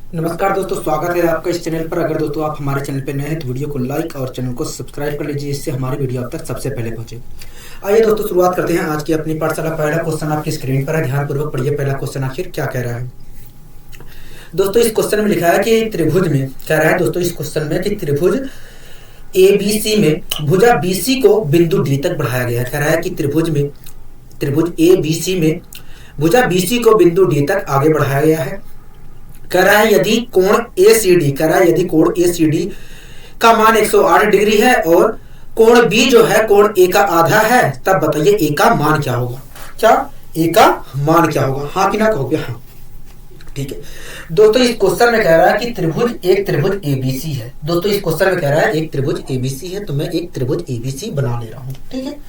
नमस्कार दोस्तों, स्वागत है आपका इस चैनल पर। अगर दोस्तों आप हमारे चैनल पर नए हैं तो वीडियो को लाइक और चैनल को सब्सक्राइब कर लीजिए, इससे हमारी वीडियो आप तक सबसे पहले पहुंचे। आइए दोस्तों, शुरुआत करते हैं आज की अपनी पाठशाला। पहला क्वेश्चन आपकी स्क्रीन पर है, ध्यानपूर्वक पढ़िए। पहला क्वेश्चन आखिर क्या कह रहा है दोस्तों? इस क्वेश्चन में लिखा है कि त्रिभुज में, कह रहा है दोस्तों इस क्वेश्चन में कि त्रिभुज एबीसी में भुजा बीसी को बिंदु डी तक बढ़ाया गया है। कह रहा है कि त्रिभुज एबीसी में भुजा बीसी को बिंदु डी तक आगे बढ़ाया गया है। कह रहा है यदि कोण एसीडी, कह रहा है यदि कोण एसीडी का मान 108 डिग्री है और कोण बी जो है कोण ए का आधा है, तब बताइए ए का मान क्या होगा। क्या ए का मान क्या होगा? हाँ कि ना कहोगे? हाँ, ठीक है दोस्तों। इस क्वेश्चन में कह रहा है कि एक त्रिभुज एबीसी है। दोस्तों इस क्वेश्चन में कह रहा है एक त्रिभुज एबीसी है, तो मैं एक त्रिभुज एबीसी बना ले रहा हूं। ठीक है,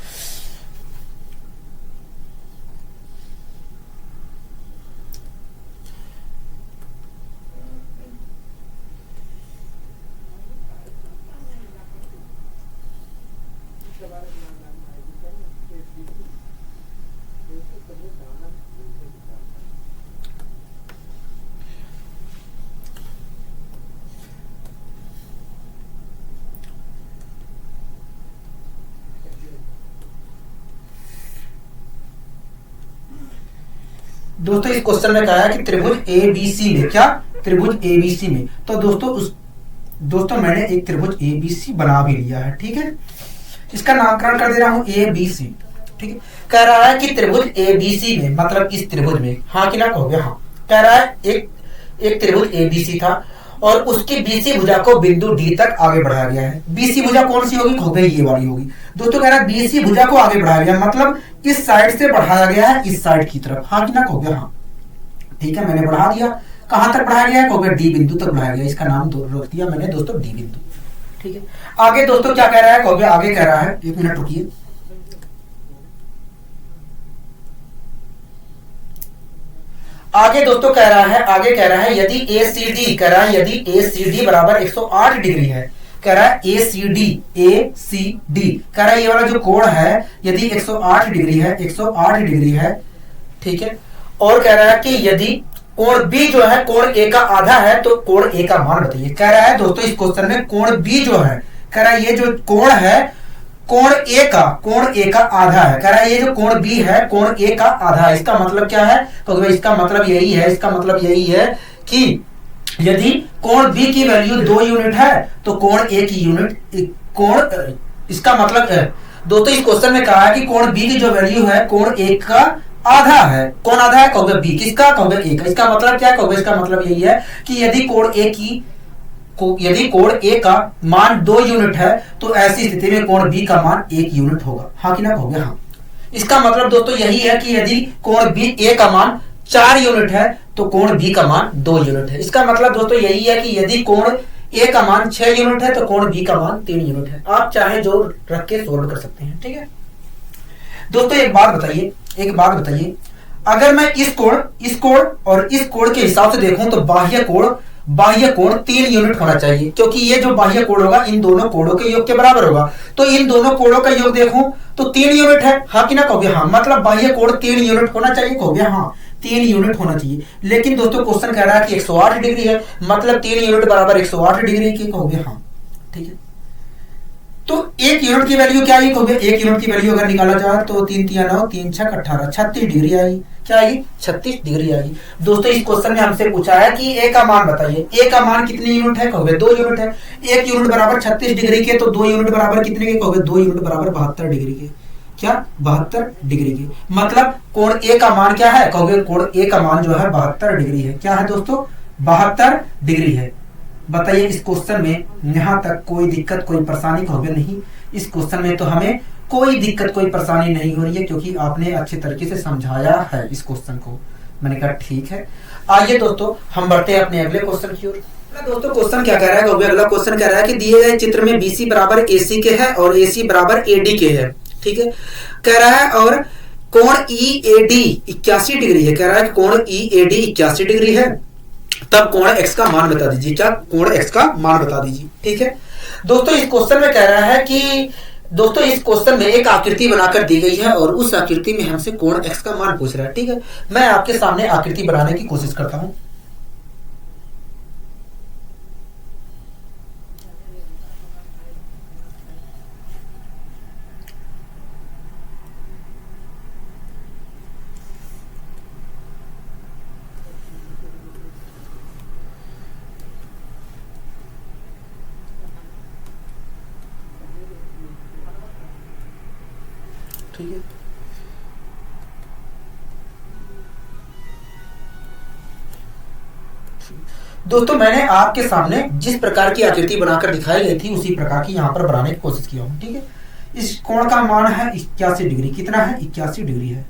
दोस्तों इस क्वेश्चन में कहा है कि त्रिभुज एबीसी में, क्या त्रिभुज एबीसी में, तो दोस्तों मैंने एक त्रिभुज एबीसी बना भी लिया है। ठीक है, इसका नामकरण कर दे रहा हूं एबीसी। ठीक है, कह रहा है कि त्रिभुज एबीसी में, मतलब इस त्रिभुज में, हाँ कि ना कहोगे? हाँ। कह रहा है एक त्रिभुज एबीसी था और उसकी बीसी भुजा को बिंदु डी तक आगे बढ़ाया गया है। बीसी भुजा कौन सी होगी? कहोगे ये वाली होगी। दोस्तों कह रहा है बीसी भुजा को आगे बढ़ाया गया, मतलब इस साइड से बढ़ाया गया है इस साइड की तरफ। हाँ कि ना कहोगे? हाँ, ठीक है, मैंने बढ़ा दिया। कहां तक बढ़ाया गया है? कहोगे डी बिंदु तक बढ़ाया गया। इसका नाम रख दिया मैंने दोस्तों डी बिंदु। ठीक है, आगे दोस्तों क्या कह रहा है? कहोगे आगे कह रहा है, एक मिनट रुकिए। आगे दोस्तों कह रहा है यदि एसीडी, कह रहा है यदि एसीडी बराबर 108 डिग्री है। कह रहा है एसीडी कह रहा है ये वाला जो कोण है यदि 108 डिग्री है, 108 डिग्री है। ठीक है, और कह रहा है कि यदि कोण बी जो है कोण ए का आधा है, तो कोण ए का मान बताइए। कह रहा है दोस्तों इस क्वेश्चन में कोण बी जो है, कह रहा है ये जो कोण है कोण ए का आधा है। कह रहा है ये जो कोण बी है कोण ए का आधा है। इसका मतलब क्या है? तो इसका मतलब यही है कि यदि कोण बी की वैल्यू 2 यूनिट है तो कोण ए की इसका मतलब है दोस्तों इस क्वेश्चन में कहा है कि कोण बी की जो वैल्यू है कोण ए का आधा है। कौन आधा है? कहोगे बी। किसका? कहोगे ए का। इसका मतलब क्या? कहोगे इसका मतलब यही है कि यदि कोण ए का मान 2 यूनिट है तो ऐसी स्थिति में कोण बी का मान 1 यूनिट होगा। हाँ कि ना कहोगे? हाँ। इसका मतलब दोस्तों यही है कि यदि कोण बी ए का मान 4 यूनिट है तो कोण बी का मान 2 यूनिट है। इसका मतलब दोस्तों यही है कि यदि कोण ए का मान 6 यूनिट है तो कोण बी का मान 3 यूनिट है। आप चाहे जो रख के सोल्व कर सकते हैं। ठीक है दोस्तों, एक बात बताइए, अगर मैं इस कोण और इस कोण के हिसाब से देखूं तो बाह्य कोण 3 यूनिट होना चाहिए, क्योंकि ये जो बाह्य कोण होगा इन दोनों कोणों के योग के बराबर होगा। तो इन दोनों कोणों का योग देखूं तो 3 यूनिट है। हाँ कि ना कहोगे? हाँ, मतलब बाह्य कोण 3 यूनिट होना चाहिए। कहोगे हाँ, 3 यूनिट होना चाहिए। लेकिन दोस्तों क्वेश्चन कह रहा है कि 108 डिग्री है, मतलब 3 यूनिट बराबर 108 डिग्री की। कहोगे हाँ, ठीक है। तो 1 यूनिट की वैल्यू क्या आई? कहोगे 1 यूनिट की वैल्यू अगर निकाला जाए तो 3 3 9 3 6 18 36 डिग्री आएगी। क्या आएगी? 36 डिग्री आएगी। दोस्तों इस क्वेश्चन में हमसे पूछा है कि ए का मान बताइए। ए का मान कितनी यूनिट है? कहोगे 2 यूनिट है। 1 यूनिट बराबर 36 डिग्री के, तो 2 यूनिट बराबर कितने के? कहोगे 2 यूनिट बराबर 72 डिग्री के। क्या? 72 डिग्री के। मतलब कोण ए का मान क्या है? कहोगे कोण ए का मान जो है 72 डिग्री है। क्या है दोस्तों? 72 डिग्री है। बताइए इस क्वेश्चन में यहां तक कोई दिक्कत कोई परेशानी? कहोगे नहीं, इस क्वेश्चन में तो हमें कोई दिक्कत कोई परेशानी नहीं हो रही है, क्योंकि आपने अच्छे तरीके से समझाया है इस क्वेश्चन को। मैंने कहा ठीक है। आइए दोस्तों हम बढ़ते हैं अपने अगले क्वेश्चन की ओर। दोस्तों क्वेश्चन क्या कह रहा है? अगला क्वेश्चन कह रहा है कि दिए गए चित्र में बीसी बराबर एसी के है और एसी बराबर एडी के है। ठीक है, कह रहा है और कोण ई एडी 81 डिग्री है। कह रहा है कि कोण ई एडी 81 डिग्री है, तब कोण x का मान बता दीजिए। क्या? कोण x का मान बता दीजिए। ठीक है दोस्तों, इस क्वेश्चन में कह रहा है कि दोस्तों इस क्वेश्चन में एक आकृति बनाकर दी गई है और उस आकृति में हमसे कोण x का मान पूछ रहा है। ठीक है, मैं आपके सामने आकृति बनाने की कोशिश करता हूं। ठीक है। दोस्तों मैंने आपके सामने जिस प्रकार की आकृति बनाकर दिखाई गई थी उसी प्रकार की यहाँ पर बनाने की कोशिश किया हूँ। ठीक है। इस कोण का मान है 81 डिग्री। कितना है? 81 डिग्री है।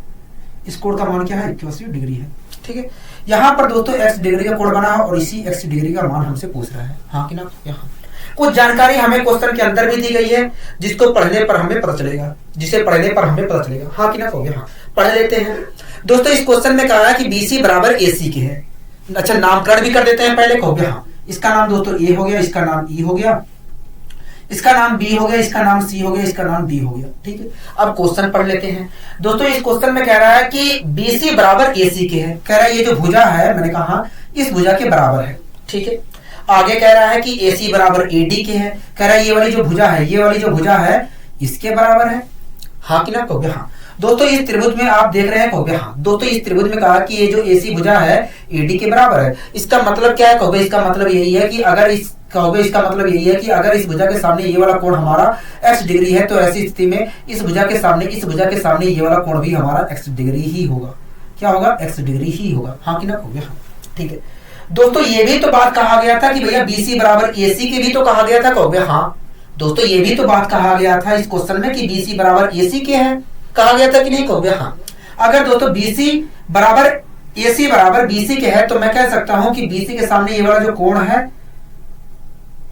इस कोण का मान क्या है? 81 डिग्री है। ठीक है। यहाँ पर दोस्तों x डिग्री का कोण बना है और इसी x डिग्री का मान हमसे पूछ रहा है। हाँ कि ना? यहाँ कुछ जानकारी हमें क्वेश्चन के अंदर भी दी गई है जिसको पढ़ने पर हमें पता चलेगा, जिसे पढ़ने पर हमें पता चलेगा। हाँ कि ना? कहोगे हाँ। पढ़ लेते हैं। दोस्तों इस क्वेश्चन में कहा है कि BC बराबर AC के है। अच्छा नामकरण भी कर देते हैं पहले। कहोगे हाँ। इसका नाम दोस्तों A हो गया, इसका नाम E हो गया, इसका नाम B हो गया, इसका नाम C हो गया, इसका नाम D हो गया। ठीक है। अब क्वेश्चन पढ़ लेते हैं। दोस्तों इस क्वेश्चन में कह रहा है कि BC बराबर AC के है। कह रहा है ये जो भुजा है, मैंने कहा इस भुजा के बराबर है। ठीक है। आगे कह रहा है कि AC बराबर AD के है। कह रहा है ये वाली जो भुजा है, ये वाली जो भुजा है इसके बराबर है। हाँ कि ना? कहोगे हाँ। दोस्तों इस त्रिभुज में आप देख रहे हैं। कहोगे हाँ। दोस्तों इस त्रिभुज में कहा कि ये जो AC भुजा है AD के बराबर है। इसका मतलब क्या है? कहोगे इसका मतलब यही है कि अगर इस कहोगे इसका मतलब यही है कि अगर इस भुजा के सामने ये वाला कोण हमारा x डिग्री है तो ऐसी स्थिति में इस भुजा के सामने ये वाला कोण भी हमारा x डिग्री ही होगा। क्या होगा? x डिग्री ही होगा। हाँ कि ना? कहोगे हाँ। ठीक है। दोस्तों ये भी तो बात कहा गया था कि भैया BC बराबर AC के भी तो कहा गया था। कहोगे हाँ। दोस्तों ये भी तो बात कहा गया था इस क्वेश्चन में कि BC बराबर AC के है। कहा गया था कि नहीं? कहोगे हाँ। अगर दोस्तों BC बराबर AC बराबर BC के है तो मैं कह सकता हूं कि BC के सामने ये वाला जो कोण है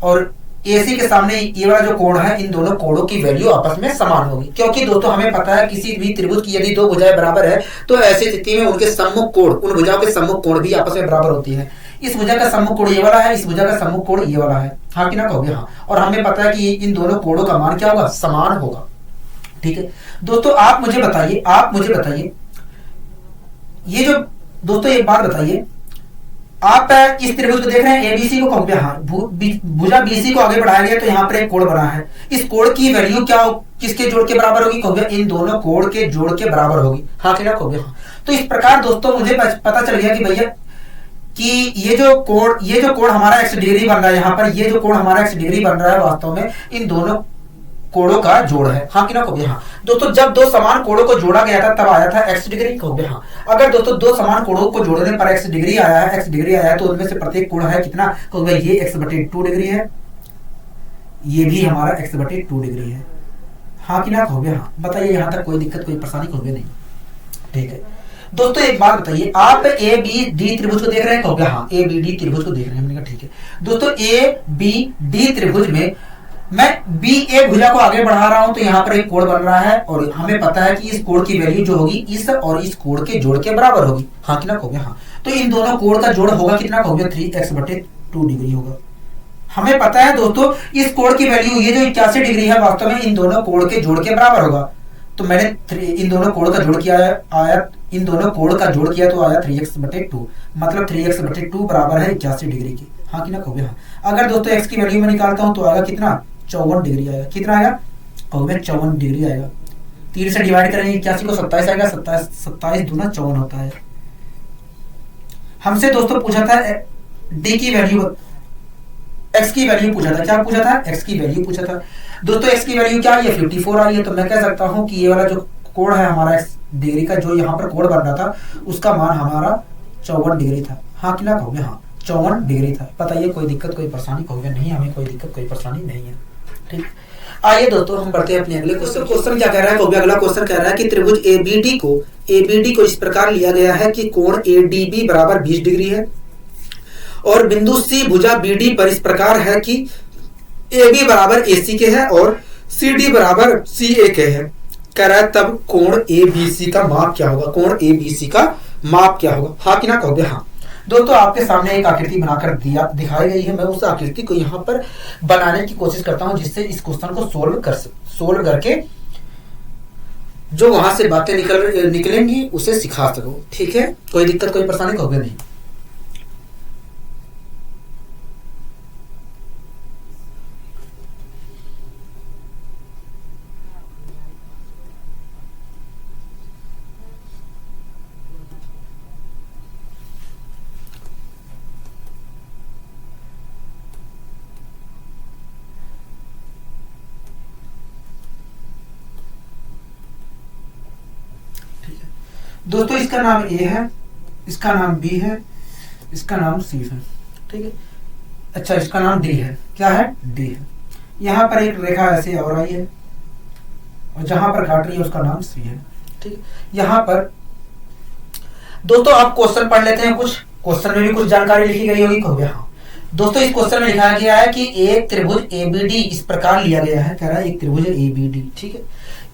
और AC के सामने ये वाला जो कोण है, इन दोनों कोणों की वैल्यू आपस में समान होगी। क्योंकि दोस्तों हमें पता है किसी भी त्रिभुज की यदि दो भुजाएं बराबर है तो ऐसी स्थिति में उनके सम्मुख कोण, उन भुजाओं के सम्मुख कोण भी आपस में बराबर होती है। इस भुजा का सम्मुख कोण ये वाला है, इस भुजा का सम्मुख कोण ये वाला है। हाँ कि ना? कहोगे हाँ। और हमें पता है कि इन दोनों कोणों का मान क्या होगा? समान होगा। ठीक है। दोस्तों आप मुझे बताइए ये जो दोस्तों एक बात बताइए, आप इस त्रिभुज को देख रहे हैं ABC को। कहोगे हाँ। भुजा BC को आगे बढ़ाया गया तो यहाँ पर एक कोण बना है। इस कोण की वैल्यू क्या किसके जोड़ के बराबर होगी? कहोगे इन दोनों कोण के जोड़ के बराबर होगी। हाँ कि ना? कहोगे हाँ। तो इस प्रकार दोस्तों मुझे पता चल गया कि भैया कि ये जो कोण हमारा x डिग्री बन रहा है, यहाँ पर ये जो कोण हमारा x डिग्री बन रहा है वास्तव में इन दोनों कोणों का जोड़ है। हाँ कि ना? कहोगे हाँ। दोस्तों जब दो समान कोणों को जोड़ा गया था तब आया था x डिग्री। कहोगे हाँ। अगर दोस्तों दो समान कोणों को जोड़ने पर x डिग्री आया है तो उनमें से प्रत्येक कोण है कितना? कहोगे ये x/2 डिग्री है, ये भी हमारा x/2 डिग्री है। हाँ कि ना? कहोगे हाँ। बताइए यहां तक कोई दिक्कत, कोई परेशानी? कहोगे नहीं। ठीक है। दोस्तों एक बात बताइए, आप ABD त्रिभुज को देख रहे हैं? कहोगे हाँ। ABD त्रिभुज को देख रहे हैं। हमने कहा ठीक है। दोस्तों ABD त्रिभुज में मैं BA भुजा को आगे बढ़ा रहा हूं तो यहाँ पर एक कोण बन रहा है और हमें पता है कि इस कोण की वैल्यू जो होगी इस और इस कोण के जोड़ के बराबर होगी। हाँ कि ना? कहोगे हाँ। तो इन दोनों कोण का जोड़ होगा कितना? कहोगे 3x/2 डिग्री होगा। हमें पता है दोस्तों इस कोण की वैल्यू ये जो 81 डिग्री है वास्तव में इन दोनों कोण के जोड़ के बराबर होगा। तो मैंने इन दोनों कोण का जोड़ किया इन दोनों कोण का जोड़ किया तो आया 3x/2, मतलब 3x/2 बराबर है 81 डिग्री की। हाँ कि ना? कहोगे हाँ। अगर दोस्तों x की वैल्यू में निकालता हूं तो आएगा कितना? 54 डिग्री आएगा। कितना आएगा? कहोगे 54 डिग्री आएगा। 3 से डिवाइड करेंगे 81 को 27 आएगा। 27 दूना 54 होता है। हमसे दोस्तों पूछा था D की वैल्यू, x की वैल्यू पूछा था। क्या पूछा था? x की वैल्यू पूछा था। दोस्तों x की वैल्यू क्या है? 54 आ रही है। तो मैं कह सकता हूं कि ये वाला जो कोण है हमारा x डिग्री का, जो यहाँ पर कोण बन रहा था उसका मान हमारा 54 डिग्री था। हाँ कि ना? कहोगे हाँ। 54 डिग्री था। बताइए कोई दिक्कत, कोई परेशानी? कहोगे नहीं, हमें कोई दिक्कत, कोई परेशानी नहीं है। ठीक। आइए दोस्तों हम बढ़ते हैं अपने अगले क्वेश्चन। क्वेश्चन क्या कह रहा है? कहोगे अगला क्वेश्चन कह रहा है कि त्रिभुज ABD को इस प्रकार लिया गया है कि कोण ADB बराबर 20 डिग्री है और बिंदु C भुजा BD पर इस प्रकार है कि AB बराबर AC के है और CD बराबर CA के है। कह रहा है तब कोण ABC का माप क्या होगा? कोण ABC का माप क्या होगा? हाँ कि ना? कहोगे हाँ। दोस्तों आपके सामने एक आकृति बनाकर दिखाई गई है। मैं उस आकृति को यहाँ पर बनाने की कोशिश करता हूँ जिससे इस क्वेश्चन को सोल्व करके जो वहां से बातें निकलेंगी उसे सिखा सकूं। ठीक है। कोई दिक्कत, कोई परेशानी? कहोगे नहीं। दोस्तों इसका नाम ए है, इसका नाम बी है, इसका नाम सी है, ठीक है। अच्छा इसका नाम डी है, क्या है, डी है। यहाँ पर एक रेखा ऐसे और आई है और जहां पर काट रही है उसका नाम सी है, ठीक है। यहाँ पर दोस्तों आप क्वेश्चन पढ़ लेते हैं, कुछ क्वेश्चन में भी कुछ जानकारी लिखी गई होगी, कहोगे हाँ। दोस्तों इस क्वेश्चन में लिखा गया है कि एक त्रिभुज एबीडी इस प्रकार लिया गया है, कह रहा है एक त्रिभुज एबीडी, ठीक है,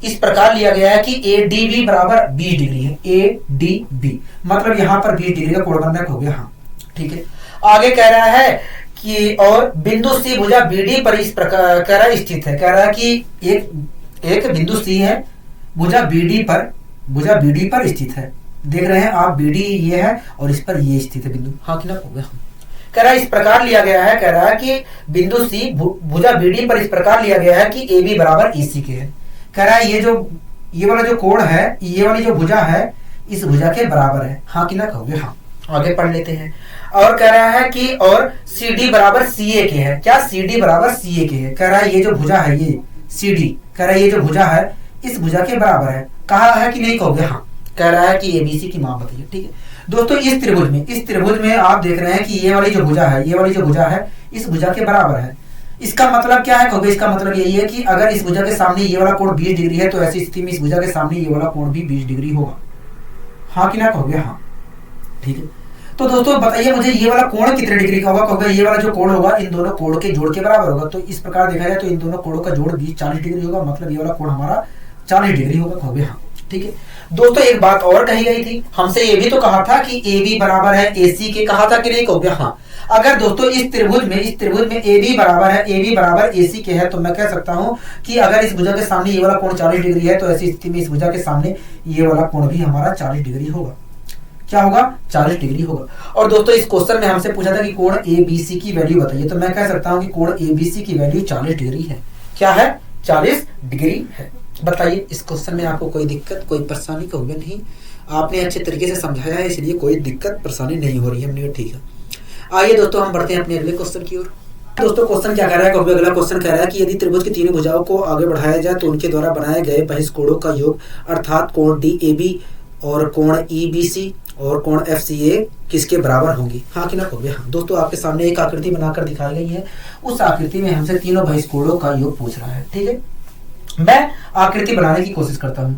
इस प्रकार लिया गया है कि एडीबी बराबर 20 डिग्री है, एडीबी मतलब यहाँ पर 20 डिग्री का कोण बन रहा है, हो गया हाँ, ठीक है। आगे कह रहा है कि और बिंदु सी भुजा बीडी पर इस प्रकार कह रहा है स्थित है, कह रहा है कि एक बिंदु सी है, भुजा बीडी पर स्थित है, देख रहे हैं आप, बीडी ये है और इस पर ये स्थित है बिंदु, हाँ कि ना, हो गया। कह रहा है इस प्रकार लिया गया है, कह रहा है कि बिंदु सी भुजा बीडी पर इस प्रकार लिया गया है कि ए बी बराबर ईसी के है, कह रहा है ये वाला जो कोण है, ये वाली जो भुजा है इस भुजा के बराबर है, हाँ कि ना, कहोगे हाँ। आगे पढ़ लेते हैं। और कह रहा है कि और सी डी बराबर सी ए के है, क्या, सी डी बराबर सी ए के है, कह रहा है ये जो भुजा है ये सी डी, कह रहा है ये जो भुजा है इस भुजा के बराबर है, कहा है कि नहीं, कहोगे हाँ। कह रहा है कि एबीसी की माप बताइए, ठीक है। दोस्तों इस त्रिभुज में आप देख रहे हैं कि ये वाली जो भुजा है इस भुजा के बराबर है। इसका मतलब क्या है, कहोगे इसका मतलब यही है कि अगर इस भुजा के सामने ये वाला कोण 20 डिग्री है तो ऐसी स्थिति में इस भुजा के सामने ये वाला कोण भी 20 डिग्री होगा, हाँ कि ना, कहोगे हाँ, ठीक है। तो दोस्तों बताइए मुझे ये वाला कोण कितने डिग्री का होगा, कहोगे ये वाला जो कोण होगा इन दोनों कोण के जोड़ के बराबर होगा। तो इस प्रकार देखा जाए तो इन दोनों कोणों का जोड़ 40 डिग्री होगा, मतलब ये वाला कोण हमारा 40 डिग्री होगा, कहोगे हाँ, ठीक है। दोस्तों एक बात और कही गई थी, हमसे ये भी तो कहा था कि ए बी बराबर है एसी के, कहा था कि नहीं, कहोगे हाँ। अगर दोस्तों इस त्रिभुज में ए बी बराबर एसी के है तो मैं कह सकता हूं कि अगर इस भुजा के सामने ये वाला कोण 40 डिग्री है तो ऐसी स्थिति में इस भुजा के सामने ये वाला कोण भी हमारा 40 डिग्री होगा, क्या होगा, 40 डिग्री होगा। और दोस्तों इस क्वेश्चन में हमसे पूछा था कि कोण एबीसी की वैल्यू बताइए, तो मैं कह सकता हूं कि कोण एबीसी की वैल्यू 40 डिग्री है, क्या है, 40 डिग्री है। बताइए इस क्वेश्चन में आपको कोई दिक्कत कोई परेशानी, कहोगे नहीं, आपने अच्छे तरीके से समझाया है इसलिए कोई दिक्कत परेशानी नहीं हो रही है, हमने ठीक है। आइए दोस्तों हम बढ़ते हैं अपने अगले क्वेश्चन की ओर। दोस्तों क्वेश्चन क्या कह रहा है, कहोगे अगला क्वेश्चन कह रहा है कि यदि त्रिभुज की तीनों भुजाओं को आगे बढ़ाया जाए तो उनके द्वारा बनाए गए बहिष्कोणों का योग अर्थात कोण डी ए बी और कोण ई बी सी और कोण एफ सी ए किसके बराबर होंगी, हाँ कि ना, कहोगे हाँ। दोस्तों आपके सामने एक आकृति बनाकर दिखाई गई है, उस आकृति में हमसे तीनों बहिष्कोणों का योग पूछ रहा है, ठीक है। मैं आकृति बनाने की कोशिश करता हूं।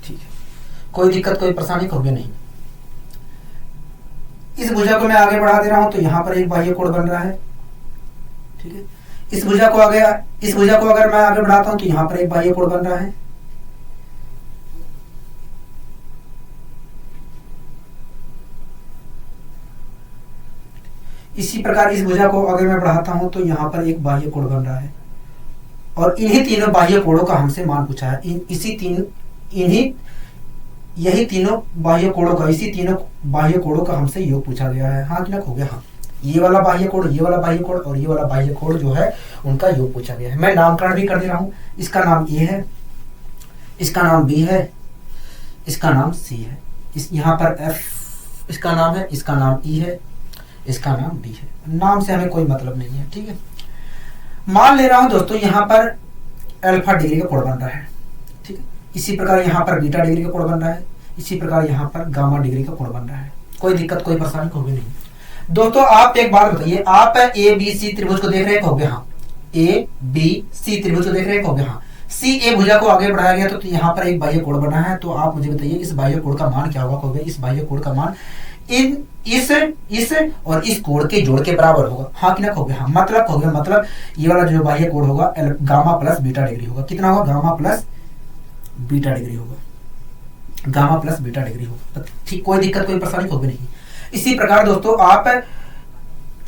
ठीक है, कोई दिक्कत कोई परेशानी, कहोगे नहीं। इस भुजा को मैं आगे बढ़ा दे रहा हूं तो यहां पर एक बाह्य कोण बन रहा है, ठीक है। इस भुजा को अगर मैं आगे बढ़ाता हूं तो यहां पर एक बाह्य कोण बन रहा है, इसी प्रकार इस भुजा को अगर मैं बढ़ाता हूं तो यहां पर एक बाह्य कोण बन रहा है। और इन्हीं तीनों बाह्य कोणों का हमसे मान पूछा है, यही तीनों बाह्य कोणों का हमसे योग पूछा गया है, हाँ कि ना, हो गया हाँ। ये वाला बाह्य कोण, ये वाला बाह्य कोण और ये वाला बाह्य कोण जो है उनका योग पूछा गया है। मैं नामकरण भी कर दे रहा हूं, इसका नाम ए है, इसका नाम बी है, इसका नाम सी है, यहाँ पर एफ इसका नाम है, इसका नाम ई है, इसका नाम डी है। नाम से हमें कोई मतलब नहीं है, ठीक है। मान ले रहा हूं दोस्तों यहाँ पर अल्फा डिग्री का कोण बन रहा है, ठीक है। इसी प्रकार यहाँ पर बीटा डिग्री का कोण बन रहा है, इसी प्रकार यहाँ पर गामा डिग्री का कोण बन रहा है। कोई दिक्कत कोई परेशानी होगी नहीं। दोस्तों आप एक बात बताइए, आप ए बी सी त्रिभुज को देख रहे हैं, कहोगे हाँ। ए बी सी त्रिभुज को देख रहे हैं, कहोगे हाँ। सी ए भुजा को आगे बढ़ाया गया तो यहाँ पर एक बाह्य कोण बना है, तो आप मुझे बताइए इस बाह्य कोण का मान क्या होगा, कहोगे इस बाह्य कोण का मान इस और इस कोण के जोड़ के बराबर होगा, हाँ कि ना, कहोगे हाँ। मतलब ये वाला जो बाह्य कोण होगा गामा प्लस बीटा डिग्री होगा, कितना होगा, गामा प्लस बीटा डिग्री होगा, ठीक। कोई दिक्कत कोई परेशानी होगी नहीं। इसी प्रकार दोस्तों आप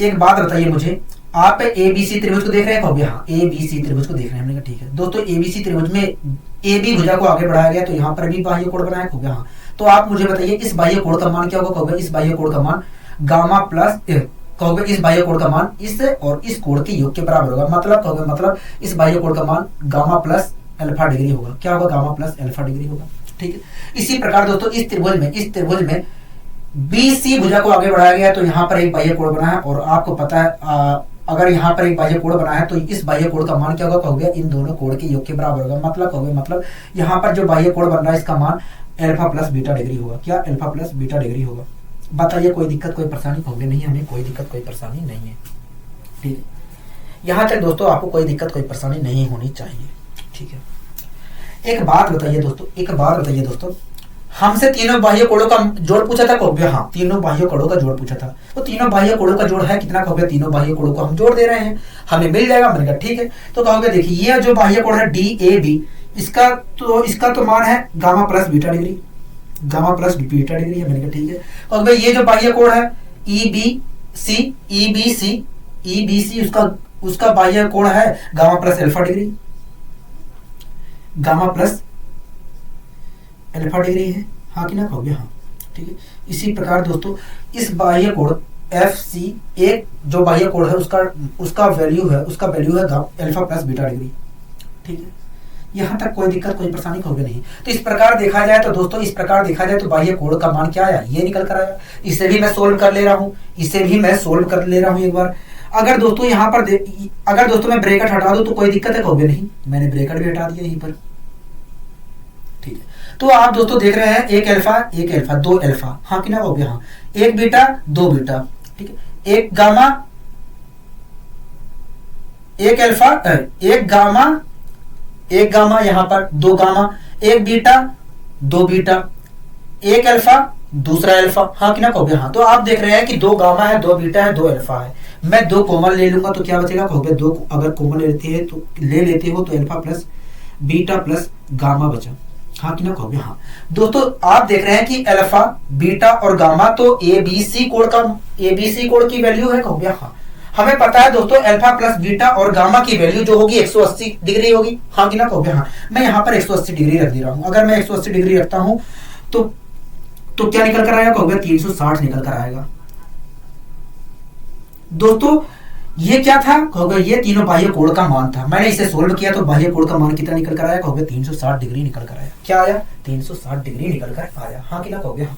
एक बात बताइए मुझे, आप एबीसी त्रिभुज को देख रहे हैं, कहोगे हाँ। एबीसी त्रिभुज को देख रहे हैं, हमने कहा ठीक है। दोस्तों एबीसी त्रिभुज में ए बी भुजा को आगे बढ़ाया गया तो यहाँ पर भी बाह्य कोण बनाया, कहोगे हाँ। तो आप मुझे बताइए इस बाह्य कोण का मान क्या होगा, कहोगे इस बाह्य कोण का मान गामा प्लस कहोगे इस बाह्य कोण का मान इस और इस कोण के योग के बराबर होगा। मतलब कहोगे मतलब इस बाह्य कोण का मान गामा प्लस अल्फा डिग्री होगा। क्या होगा? गामा प्लस अल्फा डिग्री होगा। ठीक है। इसी प्रकार दोस्तों इस त्रिभुज में BC भुजा को आगे बढ़ाया गया तो यहाँ पर एक बाह्य कोण बना है, और आपको पता है अगर यहाँ पर एक बाह्य कोण बना है तो इस बाह्य कोण का मान क्या होगा? कहोगे इन दोनों कोण के योग के बराबर होगा। मतलब यहाँ पर जो बाह्य कोण बन रहा है इसका मान अल्फा प्लस बीटा डिग्री होगा। क्या? अल्फा प्लस बीटा डिग्री होगा। बताइए कोई दिक्कत कोई परेशानी? कहोगे नहीं, हमें कोई दिक्कत कोई परेशानी नहीं है। ठीक है, यहाँ तक दोस्तों आपको कोई दिक्कत कोई परेशानी नहीं होनी चाहिए। ठीक है। एक बात बताइए दोस्तों, हमसे तीनों बाह्य कोणों का जोड़ पूछा था। कहोगे हाँ, तीनों बाह्य कोणों का जोड़ पूछा था। तो तीनों बाह्य कोणों का जोड़ है कितना? कहोगे तीनों बाह्य कोणों को हम जोड़ दे रहे हैं, हमें मिल जाएगा। मैंने कहा ठीक है। तो कहोगे देखिए ये जो बाह्य कोण है DAB, इसका तो मान है गामा प्लस बीटा डिग्री है। मैंने कहा ठीक है। कहोगे ये जो बाह्य कोण है EBC, उसका बाह्य कोण है गामा प्लस अल्फा डिग्री है। हाँ कि ना? कहोगे हाँ। ठीक है। इसी प्रकार दोस्तों इस बाह्य कोण FC एक जो बाह्य कोण है उसका वैल्यू है अल्फा प्लस बीटा डिग्री। ठीक है। यहाँ तक कोई दिक्कत कोई परेशानी? कहोगे नहीं। तो इस प्रकार देखा जाए तो बाह्य कोण का मान क्या आया? ये निकल कर आया। इसे भी मैं सोल्व कर ले रहा हूँ एक बार। अगर दोस्तों यहाँ पर अगर दोस्तों मैं ब्रैकेट हटा दूं तो कोई दिक्कत है? कहोगे नहीं, मैंने ब्रैकेट भी हटा दिया यहीं पर। ठीक है। तो आप दोस्तों देख रहे हैं एक अल्फा दो अल्फा। हाँ कि ना? कहोगे हाँ। एक बीटा दो बीटा। ठीक है। एक गामा एक अल्फा एक गामा यहाँ पर दो गामा, एक बीटा दो बीटा, एक अल्फा दूसरा अल्फा। हाँ कि ना? कहोगे हाँ। तो आप देख रहे हैं कि दो गामा है, दो बीटा है, दो अल्फा है। मैं दो कॉमन ले लूंगा तो क्या बचेगा? कहोगे दो अगर कॉमन ले लेते हो तो alpha plus beta plus gamma बचा। हाँ कि ना? कहोगे हाँ। दोस्तों आप देख रहे हैं कि अल्फा बीटा और गामा तो ABC कोण की वैल्यू है। कहोगे हाँ। हमें पता है दोस्तों अल्फा प्लस बीटा और गामा की वैल्यू जो होगी 180 डिग्री होगी। हाँ कि ना? कहोगे हाँ। मैं यहाँ पर 180 डिग्री रख दे रहा हूँ। अगर मैं 180 डिग्री रखता हूँ तो क्या निकल कर आएगा? कहोगे 360 निकल कर आएगा। दोस्तों ये क्या था? कहोगे ये तीनों बाह्य कोण का मान था। मैंने इसे सोल्व किया तो बाह्य कोण का मान कितना निकल कर आया? कहोगे 360 डिग्री निकल कर आया। क्या आया? 360 डिग्री निकल कर आया। हाँ कि ना? कहोगे हाँ।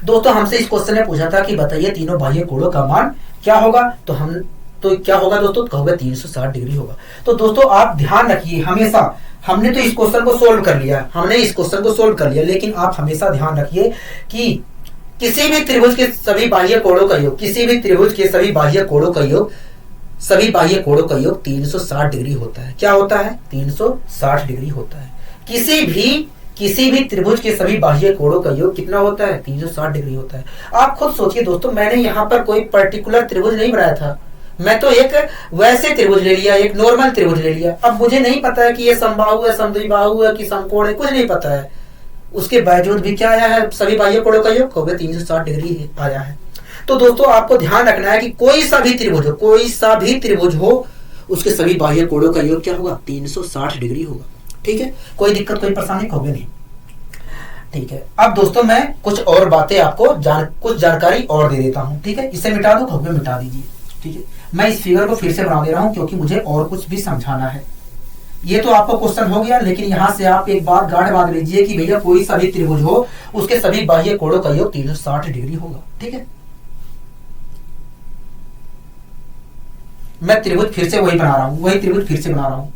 दोस्तों हमसे इस क्वेश्चन ने पूछा था कि बताइए तीनों बाह्य कोणों का मान क्या होगा? तो क्या होगा दोस्तों? कहोगे 360 डिग्री होगा। तो दोस्तों आप ध्यान रखिए, हमेशा हमने तो इस क्वेश्चन को सोल्व कर लिया, लेकिन आप हमेशा ध्यान रखिए कि किसी भी त्रिभुज के सभी बाह्य कोणों का योग 360 डिग्री होता है। क्या होता है? 360 डिग्री होता है। किसी भी त्रिभुज के सभी बाह्य कोणों का योग कितना होता है? 360 डिग्री होता है। आप खुद सोचिए दोस्तों, मैंने यहाँ पर कोई पर्टिकुलर त्रिभुज नहीं बनाया था। मैं तो एक वैसे त्रिभुज ले लिया, एक नॉर्मल त्रिभुज ले लिया। अब मुझे नहीं पता है कि ये समबाहु है, समद्विबाहु है कि समकोण है, कुछ नहीं पता है। उसके बावजूद भी क्या आया है? सभी बाह्य कोणों का योग कहोगे 360 डिग्री आया है। तो दोस्तों आपको ध्यान रखना है कि कोई सा भी त्रिभुज हो उसके सभी बाह्य कोणों का योग क्या होगा? 360 डिग्री होगा। ठीक है। कोई दिक्कत कोई परेशानी? कहोगे नहीं। ठीक है। अब दोस्तों मैं कुछ और बातें आपको कुछ जानकारी और दे देता हूं। ठीक है। इसे मिटा दो? कहोगे मिटा दीजिए। ठीक है। मैं इस फिगर को फिर से बना दे रहा हूं क्योंकि मुझे और कुछ भी समझाना है। ये तो आपको क्वेश्चन हो गया, लेकिन यहां से आप एक बात गाढ़ बांध लीजिए कि भैया कोई सा भी त्रिभुज हो उसके सभी बाह्य कोणों का योग 360 डिग्री होगा। ठीक है। मैं त्रिभुज फिर से वही त्रिभुज फिर से बना रहा हूं।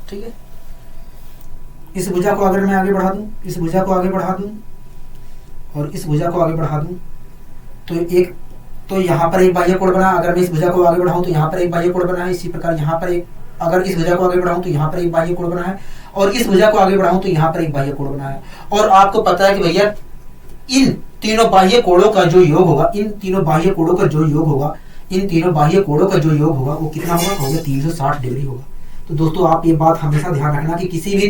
ठीक है। इस भुजा को अगर मैं आगे बढ़ा दूं, इस भुजा को आगे बढ़ा दूं और इस भुजा को आगे बढ़ा दूं तो यहाँ पर एक बाह्य कोण बना। अगर मैं इस भुजा को आगे बढ़ाऊं तो यहाँ पर एक बाह्य कोण बना है। इसी प्रकार यहाँ पर एक, अगर इस भुजा को आगे बढ़ाऊं तो यहाँ पर एक बाह्य कोण बना है, और इस भुजा को आगे बढ़ाऊं तो यहाँ पर एक बाह्य कोण बना है। और आपको पता है कि भैया इन तीनों बाह्य कोणों का जो योग होगा वो कितना होगा? कहोगे 360 डिग्री होगा। तो दोस्तों आप ये बात हमेशा ध्यान रखना कि किसी भी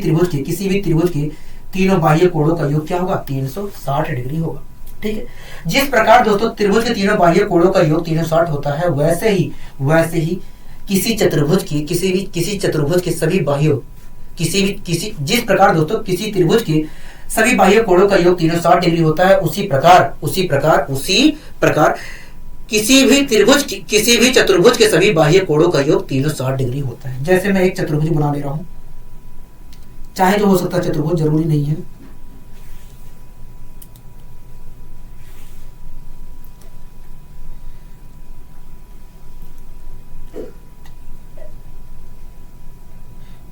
त्रिभुज के तीनों बाह्य कोणों का योग क्या होगा? 360 डिग्री होगा। ठीक है। जिस प्रकार दोस्तों त्रिभुज के तीनों बाह्य कोणों का योग 360 होता है, वैसे ही किसी चतुर्भुज के सभी बाह्यों जिस प्रकार दोस्तों किसी त्रिभुज के सभी बाह्य कोणों का योग 360 डिग्री होता है, उसी प्रकार किसी भी चतुर्भुज के सभी बाह्य कोणों का योग 360 डिग्री होता है। जैसे मैं एक चतुर्भुज बना ले रहा हूं, चाहे जो हो सकता है चतुर्भुज, जरूरी नहीं है।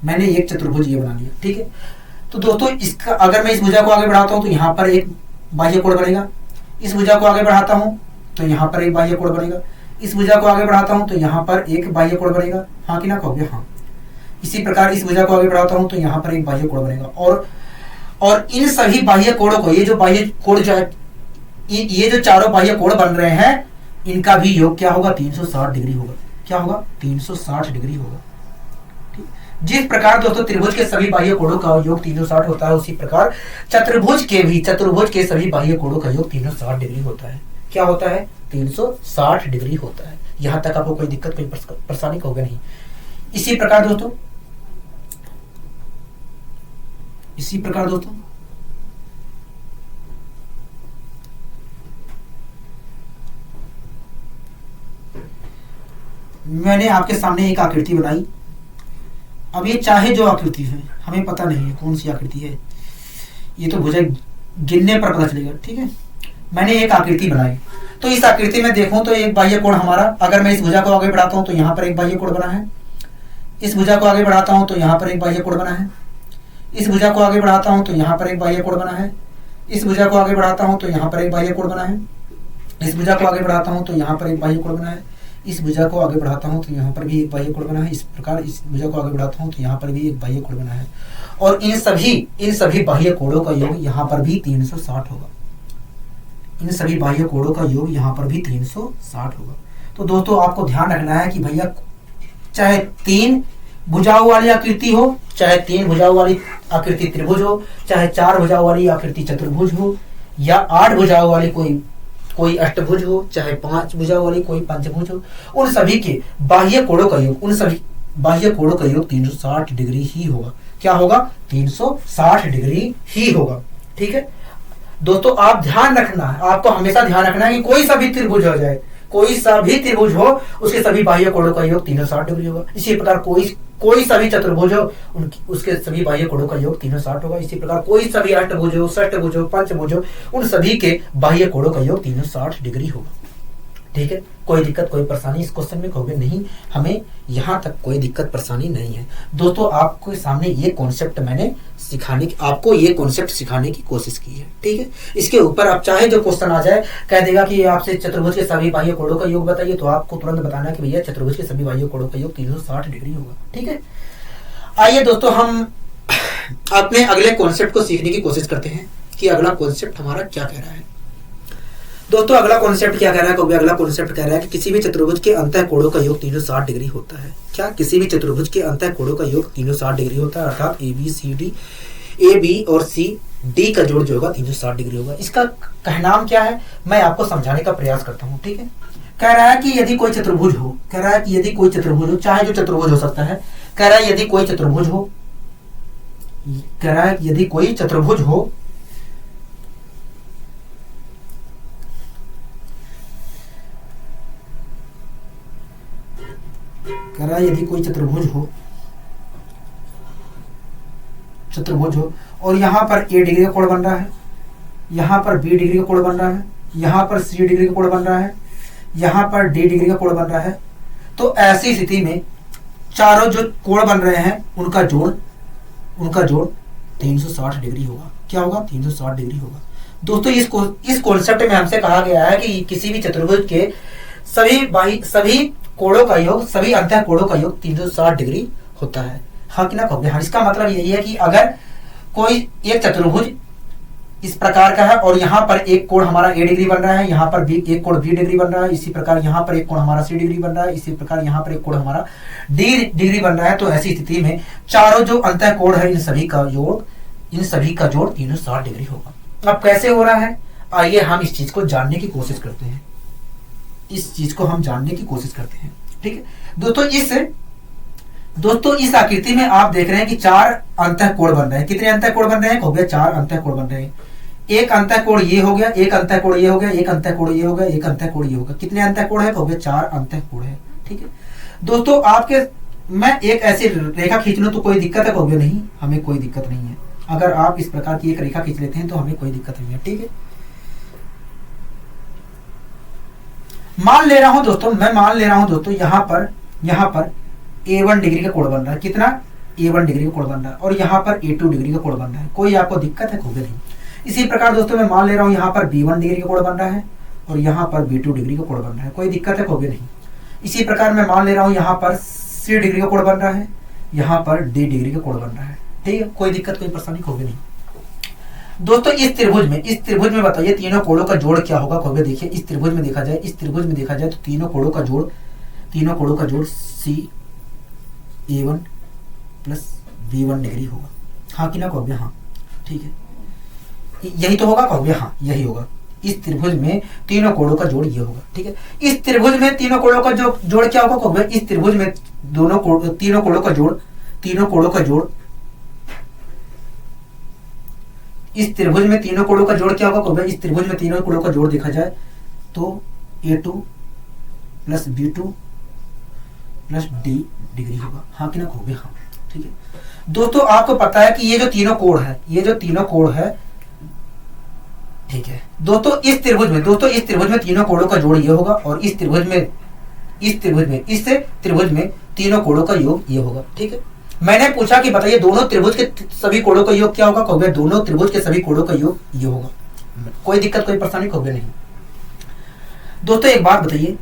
मैंने एक चतुर्भुज ये बना लिया, ठीक है। तो दोस्तों इसका अगर मैं इस भुजा को आगे बढ़ाता हूं तो यहां पर एक बाह्य कोण बनेगा, इस भुजा को आगे बढ़ाता हूं तो यहां पर एक बाह्य कोण बनेगा, इस भुजा को आगे बढ़ाता हूं तो यहां पर एक बाह्य कोण बनेगा, हाँ कि ना कहोगे? हाँ। इसी प्रकार इस भुजा को आगे बढ़ाता हूं तो यहां पर एक बाह्य कोण बनेगा, और इन सभी बाह्य कोणों को, ये जो बाह्य कोण जो है, ये जो चारों बाह्य कोण बन रहे हैं, इनका भी योग क्या होगा? 360 डिग्री होगा। क्या होगा? 360 डिग्री होगा। जिस प्रकार दोस्तों त्रिभुज के सभी बाह्य कोणों का योग 360 होता है, उसी प्रकार चतुर्भुज के सभी बाह्य कोणों का योग 360 डिग्री होता है। क्या होता है? 360 डिग्री होता है। यहां तक आपको कोई दिक्कत, कोई परेशानी होगा नहीं। इसी प्रकार दोस्तों मैंने आपके सामने एक आकृति बनाई। अब ये चाहे जो आकृति है, हमें पता नहीं है कौन सी आकृति है, ये तो भुजा गिनने पर पता चलेगा, ठीक है। मैंने एक आकृति बनाई, तो इस आकृति में देखूं तो एक बाह्य कोण हमारा, अगर मैं इस भुजा को आगे बढ़ाता हूं तो यहां पर एक बाह्य कोण बना है, इस भुजा को आगे बढ़ाता हूं तो यहां पर एक बाह्य कोण बना है, इस भुजा को आगे बढ़ाता हूं तो यहां पर एक बाह्य कोण बना है, इस भुजा को आगे बढ़ाता हूं तो यहां पर एक बाह्य कोण बना है, इस भुजा को आगे बढ़ाता हूं तो यहां पर एक बाह्य कोण बना है, इस भुजा को आगे बढ़ाता हूं तो यहाँ पर भी एक बाह्य कोण बना है। इस प्रकार इस भुजा को आगे बढ़ाता हूं तो यहाँ पर भी एक बाह्य कोण बना है, और इन सभी बाह्य कोणों का योग यहाँ पर भी 360 होगा। इन सभी बाह्य कोणों का योग यहाँ पर भी 360 होगा। तो दोस्तों आपको ध्यान रखना है कि भैया चाहे 3 भुजाओं वाली आकृति हो, चाहे 3 भुजाओं वाली आकृति त्रिभुज हो, चाहे 4 भुजाओं वाली आकृति चतुर्भुज हो, या 8 भुजाओं वाली कोई अष्टभुज हो, चाहे 5 भुजाओं वाली कोई पंचभुज हो, उन सभी के बाह्य कोणों का योग 360 डिग्री ही होगा। क्या होगा? 360 डिग्री ही होगा, ठीक है। दोस्तों आप ध्यान रखना है, आपको हमेशा ध्यान रखना है कि कोई सा भी त्रिभुज हो जाए, कोई सा भी त्रिभुज हो, उसके सभी बाह्य कोणों का योग 360 डिग्री होगा। इसी प्रकार कोई सा भी चतुर्भुज हो, उसके सभी बाह्य कोणों का योग 360 होगा। इसी प्रकार कोई सा भी अष्टभुज हो, षष्टभुज हो, पंचभुज हो, उन सभी के बाह्य कोणों का योग 360 डिग्री होगा, ठीक है। कोई दिक्कत, कोई परेशानी इस क्वेश्चन में कहोगे नहीं, हमें यहां तक कोई दिक्कत परेशानी नहीं है। दोस्तों आपके सामने ये कॉन्सेप्ट मैंने आपको ये कॉन्सेप्ट सिखाने की कोशिश की है, ठीक है। इसके ऊपर आप चाहे जो क्वेश्चन आ जाए, कह देगा कि आपसे चतुर्भुज के सभी बाह्य कोणों का योग बताइए, तो आपको तुरंत बताना कि भैया चतुर्भुज के सभी बाह्य कोणों का योग 360 डिग्री होगा, ठीक है। आइए दोस्तों हम अपने अगले कॉन्सेप्ट को सीखने की कोशिश करते हैं कि अगला कॉन्सेप्ट हमारा क्या कह रहा है। दोस्तों अगला कॉन्सेप्ट क्या कह रहा है? अगला कॉन्सेप्ट कह रहा है कि किसी भी चतुर्भुज के अंतः कोणों का योग 360 डिग्री होता है। क्या? किसी भी चतुर्भुज के अंतः कोणों का योग 360 डिग्री होता है, अर्थात ए बी और सी डी का जोड़ जो होगा 360 डिग्री होगा। इसका कहनाम क्या है, मैं आपको समझाने का प्रयास करता हूँ, ठीक है। कह रहा है कि यदि कोई चतुर्भुज हो, चाहे जो चतुर्भुज हो सकता है, कह रहा है यदि कोई चतुर्भुज हो, कह रहा है यदि कोई चतुर्भुज हो यदि कोई चतुर्भुज हो और यहाँ पर ए डिग्री का कोण बन रहा है, यहाँ पर बी डिग्री का कोण बन रहा है, यहाँ पर सी डिग्री का कोण बन रहा है, यहाँ पर डी डिग्री का कोण बन रहा है, तो ऐसी स्थिति में चारों जो कोण बन रहे हैं उनका जोड़ 360 डिग्री होगा। क्या होगा? 360 डिग्री होगा। दोस्तों इस कॉन्सेप्ट में हमसे कहा गया है कि किसी भी चतुर्भुज के सभी कोणों का योग, सभी अंतः कोणों का योग 360 डिग्री होता है, हाँ कि ना कहोगे? हाँ। इसका मतलब यही है कि अगर कोई एक चतुर्भुज इस प्रकार का है और यहाँ पर एक कोण हमारा ए डिग्री बन रहा है, यहाँ पर एक कोण बी डिग्री बन रहा है, इसी प्रकार यहाँ पर एक कोण हमारा सी डिग्री बन रहा है, इसी प्रकार यहाँ पर एक कोण हमारा डी डिग्री बन रहा है, तो ऐसी स्थिति में चारों जो अंतः कोण है इन सभी का जोड़ 360 डिग्री होगा। अब कैसे हो रहा है, आइए हम इस चीज को जानने की कोशिश करते हैं। ठीक है दोस्तों, दोस्तों इस आकृति में आप देख रहे हैं कि चार अंतःकोण बन रहे हैं। कितने अंतःकोण बन रहे हैं? हो गया चार अंतःकोण बन रहे हैं। एक अंतःकोण ये हो गया, एक अंतःकोण ये हो गया, एक अंतःकोण ये हो गया, एक अंतःकोण ये हो गया। कितने अंतःकोण है? हो गया चार अंतःकोण है। ठीक है दोस्तों, आपके मैं एक ऐसी रेखा खींच लूं तो कोई दिक्कत है? हो गया नहीं, हमें कोई दिक्कत नहीं है। अगर आप इस प्रकार की एक रेखा खींच लेते हैं तो हमें कोई दिक्कत नहीं है। ठीक है, मान ले रहा हूं दोस्तों, मैं मान ले रहा हूं दोस्तों, यहां पर A1 डिग्री का कोण बन रहा है। कितना? A1 डिग्री का कोण बन रहा है। और यहाँ पर A2 डिग्री का कोण बन रहा है। कोई आपको दिक्कत है? होगा नहीं। इसी प्रकार दोस्तों मैं मान ले रहा हूँ यहाँ पर B1 डिग्री का कोण बन रहा है और यहाँ पर B2 डिग्री का कोण बन रहा है। कोई दिक्कत है? होगा नहीं। इसी प्रकार मैं मान ले रहा हूँ यहाँ पर C डिग्री का कोण बन रहा है, यहाँ पर D डिग्री का कोण बन रहा है। ठीक है, कोई दिक्कत कोई परेशानी होगी नहीं। दोस्तों इस त्रिभुज में बताइए तीनों कोणों का जोड़ क्या होगा? होगा देखिए, इस त्रिभुज में देखा जाए तो तीनों कोणों का जोड़ A1 प्लस B1 डिग्री होगा। हाँ कि ना? कहोगे हाँ। ठीक है, यही तो होगा? कहोगे हाँ, यही होगा। इस त्रिभुज में तीनों कोणों का जोड़ ये होगा। ठीक है, इस त्रिभुज में तीनों कोणों का जोड़ क्या होगा? कहोगे इस त्रिभुज में तीनों कोणों का जोड़ इस त्रिभुज में तीनों कोणों का जोड़ क्या होगा? कहोगे इस त्रिभुज में तीनों कोणों का जोड़ देखा जाए तो A2 plus B2 plus D degree होगा। हाँ कि ना? कहोगे हाँ। ठीक है दोस्तों, आपको पता है कि ये जो तीनों कोण है, ठीक है दोस्तों, इस त्रिभुज में तीनों कोणों का जोड़ ये होगा और इस त्रिभुज में तीनों कोणों का योग ये होगा। ठीक है, मैंने पूछा कि बताइए दोनों त्रिभुज के सभी कोणों का योग क्या होगा? कहोगे दोनों त्रिभुज के सभी कोणों का योग ये होगा। कोई दिक्कत कोई परेशानी? कहोगे नहीं। दोस्तों एक बात बताइए,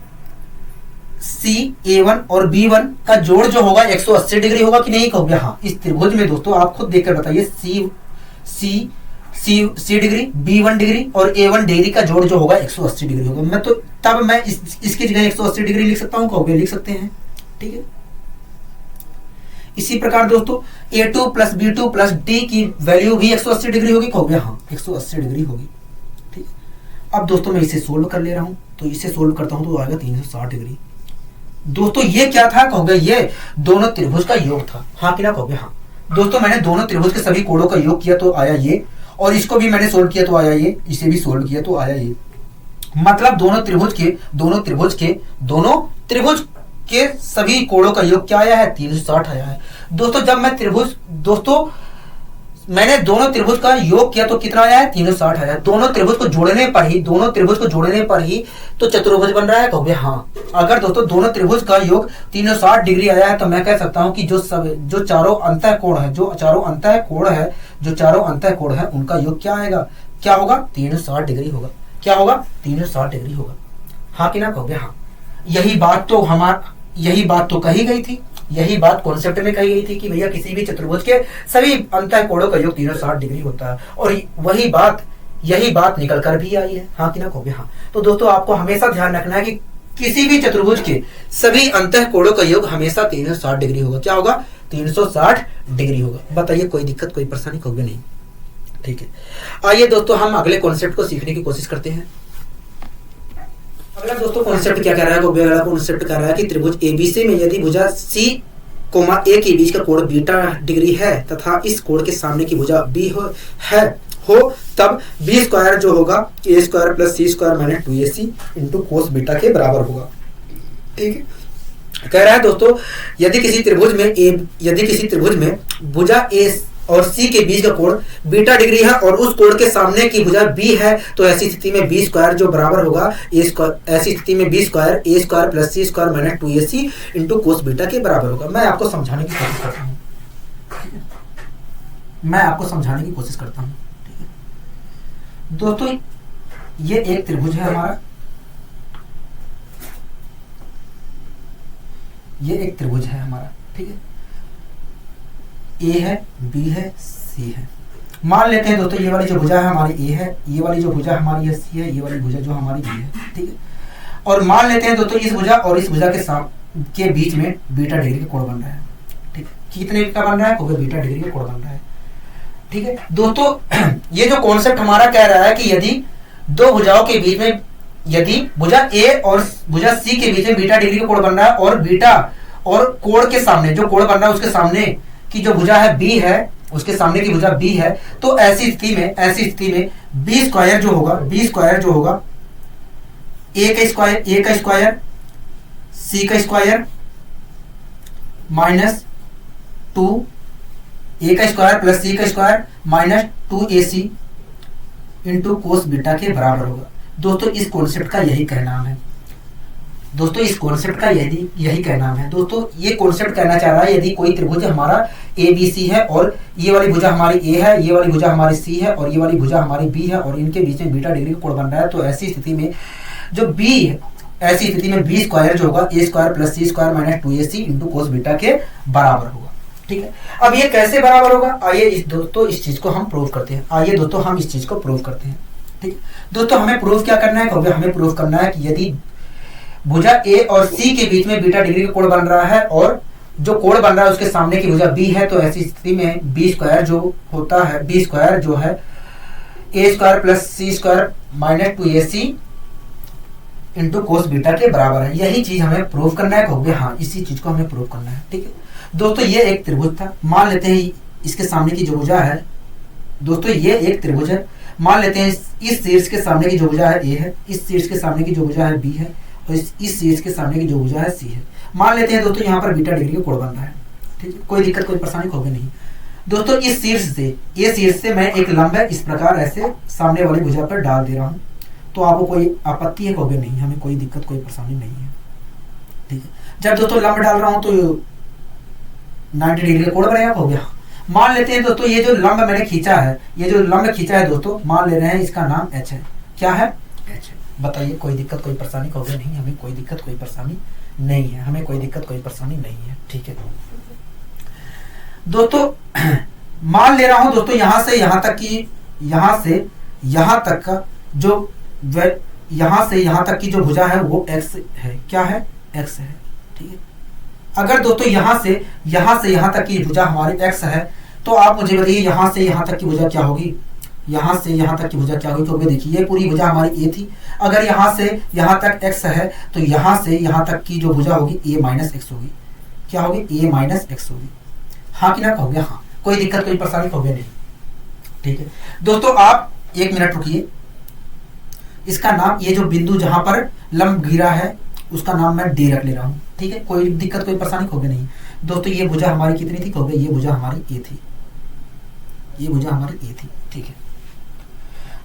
C A1 और B1 का जोड़ जो होगा 180 डिग्री होगा कि नहीं? कहोगे हाँ। इस त्रिभुज में दोस्तों आप खुद देखकर बताइए, C डिग्री, B1 डिग्री और A1 डिग्री का जोड़ जो होगा 180 डिग्री होगा। मैं तो तब मैं इसकी जगह 180 डिग्री लिख सकता हूँ। कहोगे लिख सकते हैं। ठीक है, इसी प्रकार दोस्तों A2 plus B2 plus D की वैल्यू भी 180 डिग्री होगी। कहोगे हाँ, 180 डिग्री होगी। ठीक है, अब दोस्तों मैं इसे सोल्व कर ले रहा हूं, तो इसे सोल्व करता हूं तो आएगा 360 डिग्री। दोस्तों ये क्या था? कहोगे ये दोनों त्रिभुज का योग था। हाँ कि ना? कहोगे हाँ। दोस्तों मैंने दोनों त्रिभुज के सभी कोणों का योग किया तो आया ये, और इसको भी मैंने सोल्व किया तो आया ये, इसे भी सोल्व किया तो आया ये। मतलब दोनों त्रिभुज के सभी कोणों का योग क्या आया है? 360 आया है। दोस्तों मैंने दोनों त्रिभुज का योग किया तो कितना आया है? 360 आया। दोनों त्रिभुज को जोड़ने पर ही तो चतुर्भुज बन रहा है। कहोगे हाँ। अगर दोस्तों दोनों त्रिभुज का योग 360 डिग्री आया है तो मैं कह सकता हूं कि जो चारों अंतःकोण है उनका योग क्या आएगा? क्या होगा? 360 डिग्री होगा। क्या होगा? 360 डिग्री होगा। हाँ कि ना? कहोगे हाँ। यही बात तो कही गई थी, यही बात कॉन्सेप्ट में कही गई थी कि भैया किसी भी चतुर्भुज के सभी अंतःकोणों का योग 360 डिग्री होता है, और यही बात निकल कर भी आई है। हाँ कि ना? कहोगे हाँ। तो दोस्तों आपको हमेशा ध्यान रखना है कि किसी भी चतुर्भुज के सभी अंतःकोणों का योग हमेशा 360 डिग्री होगा। क्या होगा? 360 डिग्री होगा। बताइए कोई दिक्कत कोई परेशानी? कहोगे नहीं। ठीक है, आइए दोस्तों हम अगले कॉन्सेप्ट को सीखने की कोशिश करते हैं। अगला दोस्तों कॉन्सेप्ट क्या कह रहा है? अगला कॉन्सेप्ट कह रहा है कि त्रिभुज ABC में यदि भुजा C, A के बीच का कोण बीटा डिग्री है तथा इस कोण के सामने की भुजा B हो तब B स्क्वायर जो होगा A square plus C square minus 2AC into cos beta के बराबर होगा। ठीक है, कह रहा है दोस्तों यदि किसी त्रिभुज में भुजा A और C के बीच का कोण बीटा डिग्री है और उस कोण के सामने की भुजा B है, तो ऐसी स्थिति में B स्क्वायर जो बराबर होगा A square plus C square minus 2AC into cos beta के बराबर होगा। मैं आपको समझाने की कोशिश करता हूँ। ठीक है दोस्तों, ये एक त्रिभुज है हमारा, ठीक है, A है, B है, C है। मान लेते हैं दोस्तों ये वाली जो भुजा है हमारी A है, ये वाली जो भुजा हमारी है C है, ये वाली भुजा जो हमारी B है। ठीक है, और मान लेते हैं दोस्तों इस भुजा और इस भुजा के बीच में बीटा डिग्री का कोण बन रहा है। ठीक, कितने का बन रहा है? क्योंकि बीटा डिग्री का कोण बन रहा है। ठीक है दोस्तों, ये जो कॉन्सेप्ट हमारा कह रहा है कि यदि दो भुजाओं के बीच में, यदि भुजा A और भुजा C के बीच में बीटा डिग्री का कोण बन रहा है और कोण के सामने जो कोण बन रहा है उसके सामने की जो भुजा है बी है, उसके सामने की भुजा बी है, तो ऐसी स्थिति में बी स्क्वायर जो होगा ए का स्क्वायर सी का स्क्वायर माइनस 2 ए का स्क्वायर प्लस सी का square minus 2ac into cos beta के बराबर होगा। दोस्तों इस कॉन्सेप्ट का यही कहना है। दोस्तों ये कॉन्सेप्ट कहना चाह रहा है, यदि कोई त्रिभुज हमारा ए बी सी है और ये वाली भुजा हमारी ए है, ये वाली भुजा हमारी सी है और ये वाली भुजा हमारी बी है और इनके बीच में बीटा डिग्री का कोण बन रहा है, तो ऐसी स्थिति में जो बी है, ऐसी स्थिति में बी स्क्वायर जो होगा A square plus C square minus 2ac into cos beta के बराबर होगा। ठीक है, अब ये कैसे बराबर होगा, आइए दोस्तों इस चीज को हम प्रूव करते हैं। ठीक है दोस्तों, हमें प्रूव क्या करना है, हमें प्रूव करना है कि यदि भुजा ए और सी के बीच में बीटा डिग्री का कोण बन रहा है और जो कोण बन रहा है उसके सामने की भुजा बी है, तो ऐसी स्थिति में बी स्क्वायर जो है A square plus C square minus 2ac into cos beta के बराबर है। यही चीज हमें प्रूव करना है, कहोगे हाँ इसी चीज को हमें प्रूव करना है। ठीक है दोस्तों, ये एक त्रिभुज था, मान लेते हैं इसके सामने की जो भुजा है, दोस्तों ये एक त्रिभुज है, मान लेते हैं इस शीर्ष के सामने की जो भुजा है ए है, इस शीर्ष के सामने की जो भुजा है बी है और इस शीर्ष के सामने की जो भुजा है सी है। मान लेते हैं दोस्तों यहाँ पर बीटा डिग्री का कोण बन रहा है। ठीक है, कोई दिक्कत कोई परेशानी होगी नहीं। दोस्तों इस शीर्ष से मैं एक लंब है इस प्रकार ऐसे सामने वाली भुजा पर डाल दे रहा हूँ, तो आपको कोई आपत्ति है कहोगे नहीं, हमें कोई दिक्कत कोई परेशानी नहीं है। ठीक है, जब दोस्तों लंब डाल रहा हूं तो 90 डिग्री का कोण बनेगा, कहोगे हाँ। मान लेते हैं दोस्तों ये जो लंब मैंने खींचा है, दोस्तों मान ले रहे हैं इसका नाम h है। क्या है? h है। बताइए कोई दिक्कत कोई परेशानी कहोगे नहीं, हमें कोई दिक्कत कोई परेशानी नहीं है। ठीक है दोस्तों, मान ले रहा हूं दोस्तों यहां से यहां तक का जो यहां से यहां तक की जो भुजा है वो x है। क्या है? x है। ठीक है, अगर दोस्तों यहां से यहां तक की भुजा हमारी x है, तो आप मुझे बताइए यहां से यहां तक की भुजा क्या होगी, तो देखिए ये पूरी भुजा हमारी a थी, अगर यहां से यहां तक x है तो यहां से यहां तक की जो भुजा होगी a माइनस x होगी। क्या होगी? a माइनस x होगी। हाँ कि ना कहोगे? हाँ, कोई दिक्कत कोई परेशानी कहोगे नहीं। ठीक है दोस्तों, आप एक मिनट रुकिए, इसका नाम ये जो बिंदु जहां पर लंब गिरा है उसका नाम मैं डी रख ले रहा हूं। ठीक है, कोई दिक्कत कोई परेशानी कहोगे नहीं। दोस्तों ये भुजा हमारी कितनी थी, कहोगे ये भुजा हमारी ए थी, ठीक है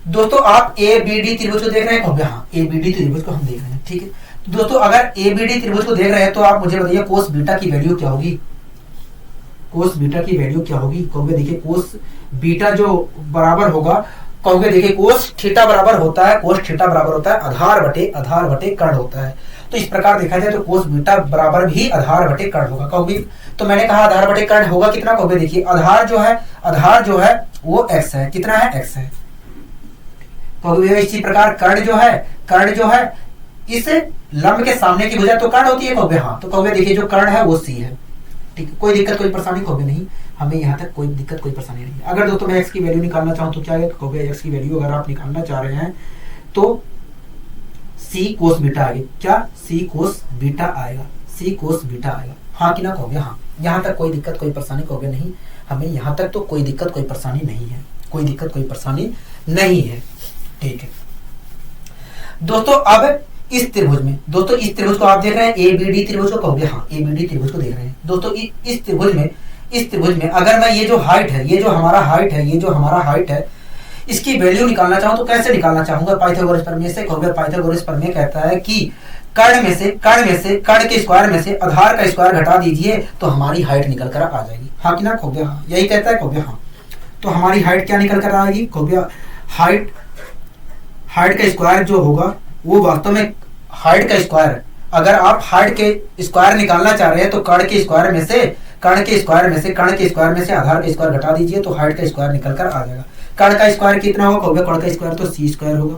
दोस्तों, आप ए बी डी त्रिभुज को देख रहे हैं, कहोगे हाँ ए बी डी त्रिभुज को हम देख रहे हैं। ठीक है दोस्तों, अगर ए बी डी त्रिभुज को देख रहे हैं तो आप मुझे बताइए कोस बीटा की वैल्यू क्या होगी, कहोगे देखिए कोस बीटा जो बराबर होगा, कहोगे देखिए कोस थीटा बराबर होता है आधार बटे कर्ण होता है। तो इस प्रकार देखा जाए तो कोस बीटा बराबर भी आधार बटे कर्ण होगा। कहोगे तो मैंने कहा आधार बटे कर्ण होगा कितना, कहोगे देखिए आधार जो है वो x है। कितना है? x है। कहोगे इसी प्रकार कर्ण जो है इस लंब के सामने की भुजा तो कर्ण होती है, कहोगे हाँ, तो कहोगे देखिए जो कर्ण है वो c है। ठीक है, कोई दिक्कत कोई परेशानी कहोगे नहीं, हमें यहाँ तक कोई दिक्कत कोई परेशानी नहीं है। अगर दोस्तों मैं x की वैल्यू निकालना चाहूँ तो क्या है, कहोगे x की वैल्यू अगर आप निकालना चाह रहे हैं तो c कोस बीटा आएगी। क्या? c कोस बीटा आएगा। हाँ कि ना कहोगे हाँ, यहाँ तक कोई दिक्कत कोई परेशानी कहोगे नहीं, हमें यहाँ तक तो कोई दिक्कत कोई परेशानी नहीं है। ठीक है दोस्तों, अब इस त्रिभुज को आप देख रहे हैं ए बी डी त्रिभुज को, कहोगे हाँ ए बी डी त्रिभुज को देख रहे हैं। दोस्तों इस त्रिभुज में अगर मैं ये जो हाइट है, ये जो हमारा हाइट है इसकी वैल्यू निकालना चाहूँ तो कैसे निकालना चाहूंगा, पाइथागोरस प्रमेय से। कहोगे पाइथागोरस प्रमेय कहता है कि कर्ण के स्क्वायर में से आधार का स्क्वायर घटा दीजिए तो हमारी हाइट निकल कर आ जाएगी। हाँ कि ना कहोगे हाँ, यही कहता है, कहोगे हाँ। तो हमारी हाइट क्या निकल कर आएगी, कहोगे हाइट का स्क्वायर जो होगा वो वास्तव में हाइट का स्क्वायर, अगर आप हाइट के स्क्वायर निकालना चाह रहे हैं तो कर्ण के स्क्वायर में से आधार का स्क्वायर घटा दीजिए तो हाइट का स्क्वायर निकल कर आ जाएगा। कर्ण का स्क्वायर कितना होगा, कहोगे कर्ण का स्क्वायर तो सी स्क्वायर होगा।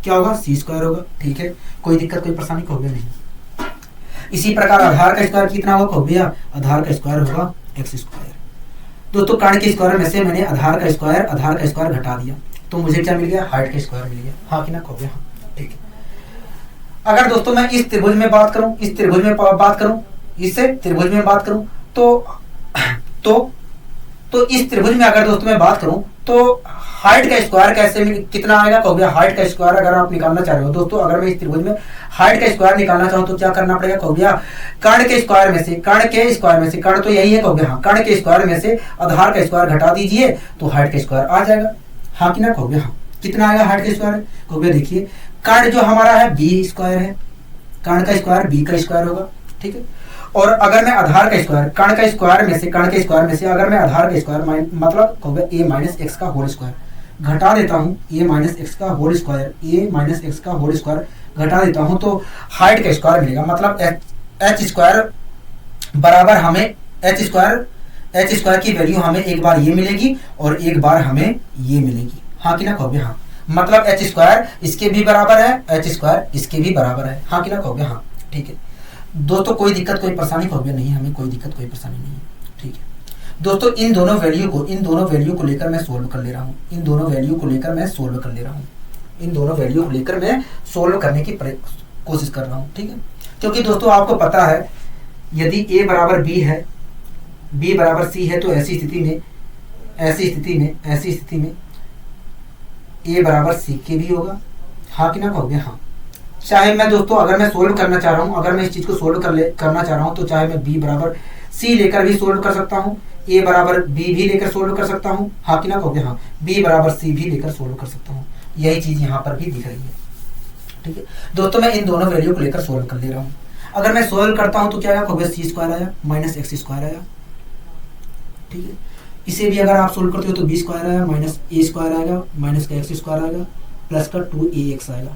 क्या होगा? सी स्क्वायर होगा। ठीक है, कोई दिक्कत कोई परेशानी कहोगे नहीं। इसी प्रकार आधार का स्क्वायर कितना होगा, कहोगे आधार का स्क्वायर होगा एक्स स्क्वायर। दोस्तों कर्ण के स्क्वायर में से मैंने आधार का स्क्वायर घटा दिया तो मुझे क्या मिल गया, हाइट का स्क्वायर मिल गया। हाँ कि ना कहोगे हाँ। ठीक है, अगर दोस्तों मैं इस त्रिभुज में बात करूं, इस त्रिभुज में बात करूं तो इस त्रिभुज में अगर दोस्तों मैं बात करूं तो हाइट का स्क्वायर कैसे कितना आएगा कहोगे, हाइट का स्क्वायर अगर आप निकालना चाह रहे हो दोस्तों, अगर मैं इस त्रिभुज में हाइट का स्क्वायर निकालना चाहूं तो क्या करना पड़ेगा कहोगे, कर्ण के स्क्वायर में से कर्ण तो यही है कहोगे, हाँ कर्ण के स्क्वायर में से आधार का स्क्वायर घटा दीजिए तो हाइट का स्क्वायर आ जाएगा, हाँ कि ना कहोगे, हाँ कितना आएगा हाइट का स्क्वायर कहोगे। देखिए कर्ण जो हमारा है बी स्क्वायर है, कर्ण का स्क्वायर बी का स्क्वायर होगा, ठीक है। और अगर मैं आधार का स्क्वायर कर्ण के स्क्वायर में से अगर मैं आधार का स्क्वायर मतलब कहोगे a माइनस एक्स का होल स्क्वायर घटा देता हूं, a माइनस एक्स का होल स्क्वायर घटा देता हूं तो हाइट का स्क्वायर मिलेगा, मतलब h स्क्वायर बराबर हमें h स्क्वायर की वैल्यू हमें एक बार ये मिलेगी और एक बार हमें ये मिलेगी, हाँ कि ना कहोगे, हाँ मतलब h स्क्वायर इसके भी बराबर है, h स्क्वायर इसके भी बराबर है, हाँ कि ना कहोगे, हाँ ठीक है दोस्तों। कोई दिक्कत कोई परेशानी कहोगे नहीं, हमें कोई दिक्कत कोई परेशानी नहीं है, ठीक है दोस्तों। इन दोनों वैल्यू को लेकर मैं सोल्व कर ले रहा हूँ, इन दोनों वैल्यू को लेकर मैं सोल्व करने की कोशिश कर रहा हूँ, ठीक है। क्योंकि दोस्तों आपको पता है यदि a बराबर b है, b बराबर c है तो ऐसी स्थिति में a बराबर c के भी होगा, हाँ कि ना कहोगे, हाँ। चाहे मैं दोस्तों अगर मैं सोल्व करना चाह रहा हूँ, अगर मैं इस चीज को सोल्व करना चाह रहा हूँ तो चाहे मैं b बराबर c लेकर भी सोल्व कर सकता हूँ, a बराबर b भी लेकर सोल्व कर सकता हूँ, हाँ कि ना कहोगे, हाँ b बराबर c भी लेकर सोल्व कर सकता हूँ, यही चीज यहाँ पर भी दिख रही है, ठीक है दोस्तों। मैं इन दोनों वैल्यू को लेकर सोल्व कर ले रहा हूँ। अगर मैं सोल्व करता हूँ तो क्या आया कहोगे, c स्क्वायर आया माइनस एक्स स्क्वायर आया, ठीक है। इसे भी अगर आप सोल्व करते हो तो b स्क्वायर आया माइनस a स्क्वायर आएगा माइनस का एक्स स्क्वायर आएगा प्लस का 2ax आएगा,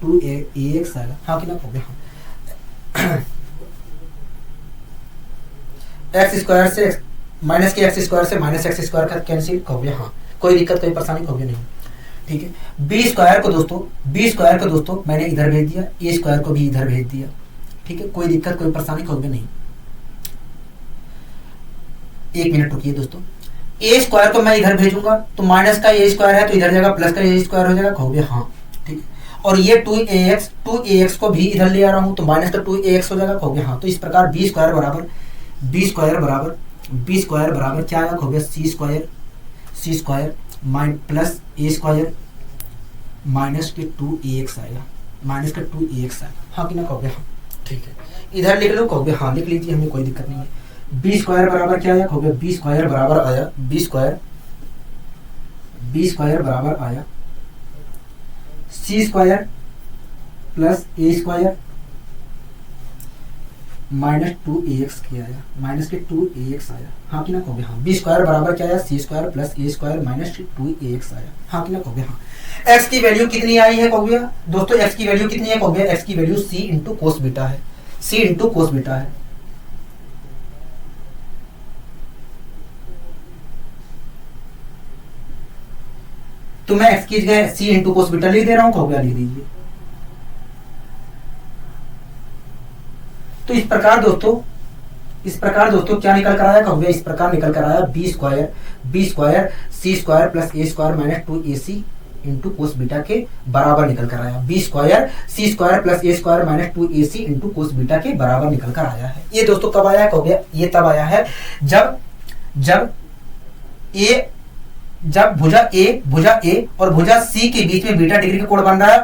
2ax आएगा, हाँ कि ना कहोगे, हाँ। एक्स स्क्वायर से माइनस के एक्स स्क्वायर से माइनस एक्स स्क्वायर का कैंसिल कहोगे, हाँ कोई दिक्कत कोई परेशानी कहोगे नहीं, ठीक है। b स्क्वायर को दोस्तों मैंने इधर भेज दिया, a स्क्वायर को भी इधर भेज दिया, ठीक है कोई दिक्कत कोई परेशानी कहोगे नहीं। एक मिनट रुकिए दोस्तों, a स्क्वायर को मैं इधर भेजूंगा तो माइनस का a स्क्वायर है तो इधर जाएगा प्लस का a स्क्वायर हो जाएगा कहोगे, हाँ ठीक है। और ये 2ax को भी इधर ले आ रहा हूं तो माइनस का 2ax हो जाएगा कहोगे, हाँ। तो इस प्रकार b स्क्वायर बराबर क्या आएगा कहोगे, c square plus a square minus के 2ax आएगा, हाँ कि ना कहोगे, हाँ ठीक है। इधर लिख लो कहोगे, हाँ लिख लीजिए, हमें कोई दिक्कत नहीं है। b स्क्वायर बराबर क्या आया कहोगे, b स्क्वायर बराबर आया c square plus a square minus 2ax किया आया, माइनस के 2ax आया, हाँ कि ना कहोगे, हाँ। b स्क्वायर बराबर क्या आया, c square plus a square minus 2ax आया, हाँ कि ना कहोगे, हाँ। x की वैल्यू कितनी आई है कहोगे दोस्तों, x की वैल्यू कितनी है कहोगे, x की value c into cos beta है, तो मैं x की जगह c इंटू कोस बीटा लिख दे रहा हूं कहोगे, लिख दीजिए। तो इस प्रकार दोस्तों क्या निकल कर आया कहोगे, इस प्रकार निकल कर आया b square c square plus a square minus 2ac into cos beta के बराबर निकल कर आया, b square c square plus a square minus 2ac into cos beta के बराबर निकल कर आया है। ये दोस्तों कब आया कहोगे, ये तब आया है जब भुजा A और भुजा C के बीच में बीटा डिग्री का कोण बन रहा है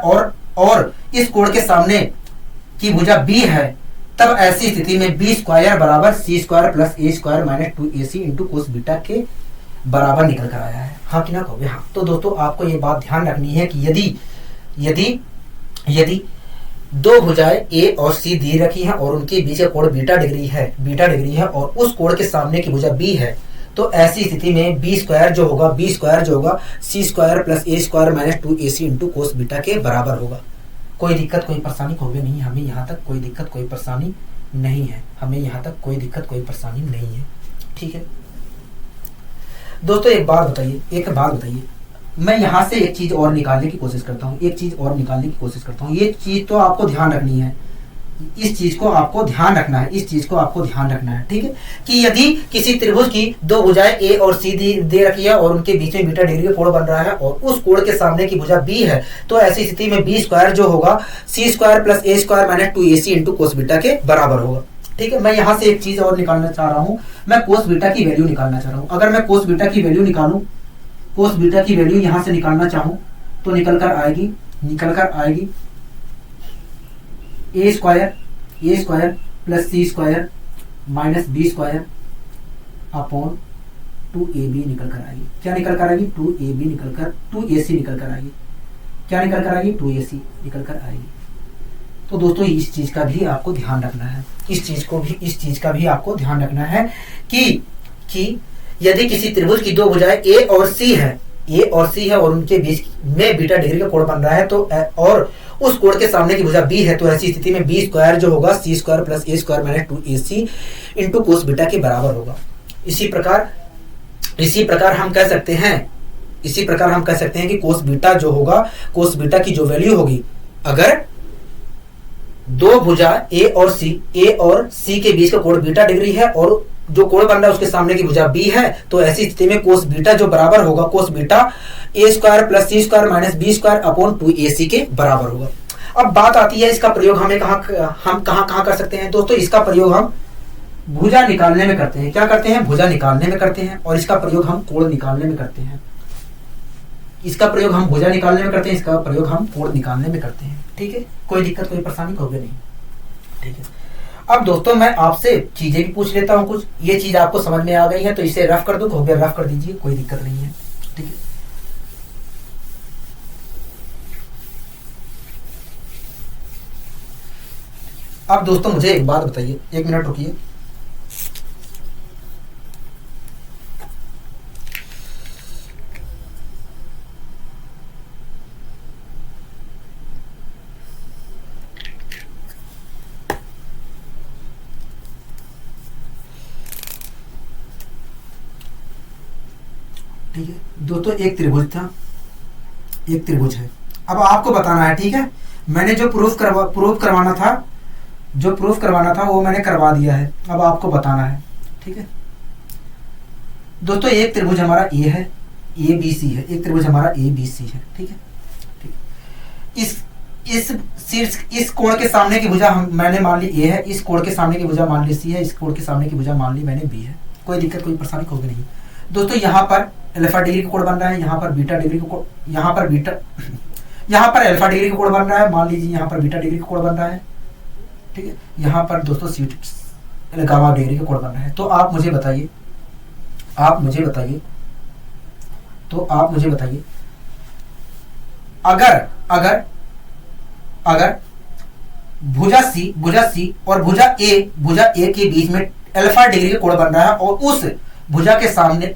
और इस कोण के सामने की भुजा B है, तब ऐसी स्थिति में b स्क्वायर बराबर c square plus a square minus 2ac into cos beta के बराबर निकल कर आया है, हाँ कि ना कहोगे, हाँ। तो दोस्तों आपको ये बात ध्यान रखनी है कि यदि दो भुजाएं A और C दी रखी हैं और उनके बीच का कोण बीटा डिग्री है और उस कोण के सामने की भुजा B है, तो ऐसी स्थिति में b स्क्वायर जो होगा c square plus a square minus 2ac into cos beta के बराबर होगा। कोई दिक्कत कोई परेशानी कहोगे नहीं, हमें यहाँ तक कोई दिक्कत कोई परेशानी नहीं है, ठीक है दोस्तों। एक बात बताइए, मैं यहाँ से एक चीज और निकालने की कोशिश करता हूँ, ये चीज तो आपको ध्यान रखनी है, इस चीज को आपको ध्यान रखना है, ठीक है। कि यदि किसी त्रिभुज की दो भुजाएं A और C दे रखी है और उनके बीच में बीटा डिग्री का कोण बन रहा है और उस कोण के सामने की भुजा B है, तो ऐसी स्थिति में b स्क्वायर जो होगा c square plus a square minus 2ac into cos beta के बराबर होगा, ठीक है, मैं यहां से एक चीज और निकालना चाह रहा हूं, मैं कोस बीटा की वैल्यू निकालना चाह रहा हूं। अगर मैं कोस बीटा की वैल्यू निकालूं, कोस बीटा की वैल्यू यहां से निकालना चाहूं तो निकल कर आएगी A square plus C square minus B square upon 2ab निकल कर आएगी। क्या निकल कर आएगी? 2ab निकल कर 2ac निकल कर आएगी। क्या निकल कर आएगी? 2ac निकल कर आएगी। तो दोस्तों इस चीज का भी आपको ध्यान रखना है, इस चीज का भी आपको ध्यान रखना है कि यदि किसी त्रिभुज की दो भुजाएं ए और सी है और उनके बीच में बीटा डिग्री का कोण बन रहा है तो और उस कोण के सामने की भुजा बी है, तो ऐसी स्थिति में बी स्क्वायर जो होगा C square plus A square minus 2ac into cos beta के बराबर होगा। इसी प्रकार हम कह सकते हैं कि कोस बीटा जो होगा, कोस बीटा की जो वैल्यू होगी, अगर दो भुजा ए और सी के बीच का कोण बीटा डिग्री है और जो कोण बन रहा है उसके सामने की भुजा बी है, तो ऐसी स्थिति में कोस बीटा जो बराबर होगा, cos beta a square plus C square minus B square upon 2ac के बराबर होगा। अब बात आती है इसका प्रयोग हम कहां कर सकते हैं दोस्तों? इसका प्रयोग हम भुजा निकालने में करते हैं। क्या करते हैं? भुजा निकालने में करते हैं। और इसका प्रयोग हम कोण निकालने में करते हैं। इसका प्रयोग हम भुजा निकालने में करते हैं, इसका प्रयोग हम कोण निकालने में करते हैं। ठीक है, कोई दिक्कत कोई परेशानी होगी नहीं। ठीक है, अब दोस्तों मैं आपसे चीजें भी पूछ लेता हूं कुछ। ये चीज आपको समझ में आ गई है तो इसे रफ कर दो, हो गया, रफ कर दीजिए, कोई दिक्कत नहीं है। ठीक है, अब दोस्तों मुझे एक बात बताइए, एक मिनट रुकिए। ठीक है दोस्तों, एक त्रिभुज था, एक त्रिभुज है। अब आपको बताना है, ठीक है, मैंने जो प्रूफ करवाना था वो मैंने करवा दिया है। अब आपको बताना है, ठीक है दोस्तों, एक त्रिभुज हमारा ए है, ABC है, एक त्रिभुज हमारा ABC है। ठीक है, ठीक है। इस कोण के सामने की भुजा मैंने मान ली ए है, इस कोण के सामने की भुजा मान ली सी है, इस कोण के सामने की भुजा मान ली मैंने बी है। कोई दिक्कत कोई परेशानी होगी नहीं दोस्तों। यहाँ पर अल्फा डिग्री का कोण बन रहा है, यहाँ पर बीटा डिग्री का कोण, यहाँ पर अल्फा डिग्री का कोण बन रहा है, मान लीजिए यहाँ पर बीटा डिग्री का कोण बन रहा है। ठीक है, यहाँ पर दोस्तों गामा डिग्री का कोण बन रहा है। तो आप मुझे बताइए अगर भुजा सी और भुजा ए के बीच में अल्फा डिग्री का कोण बन रहा है और उस भुजा के सामने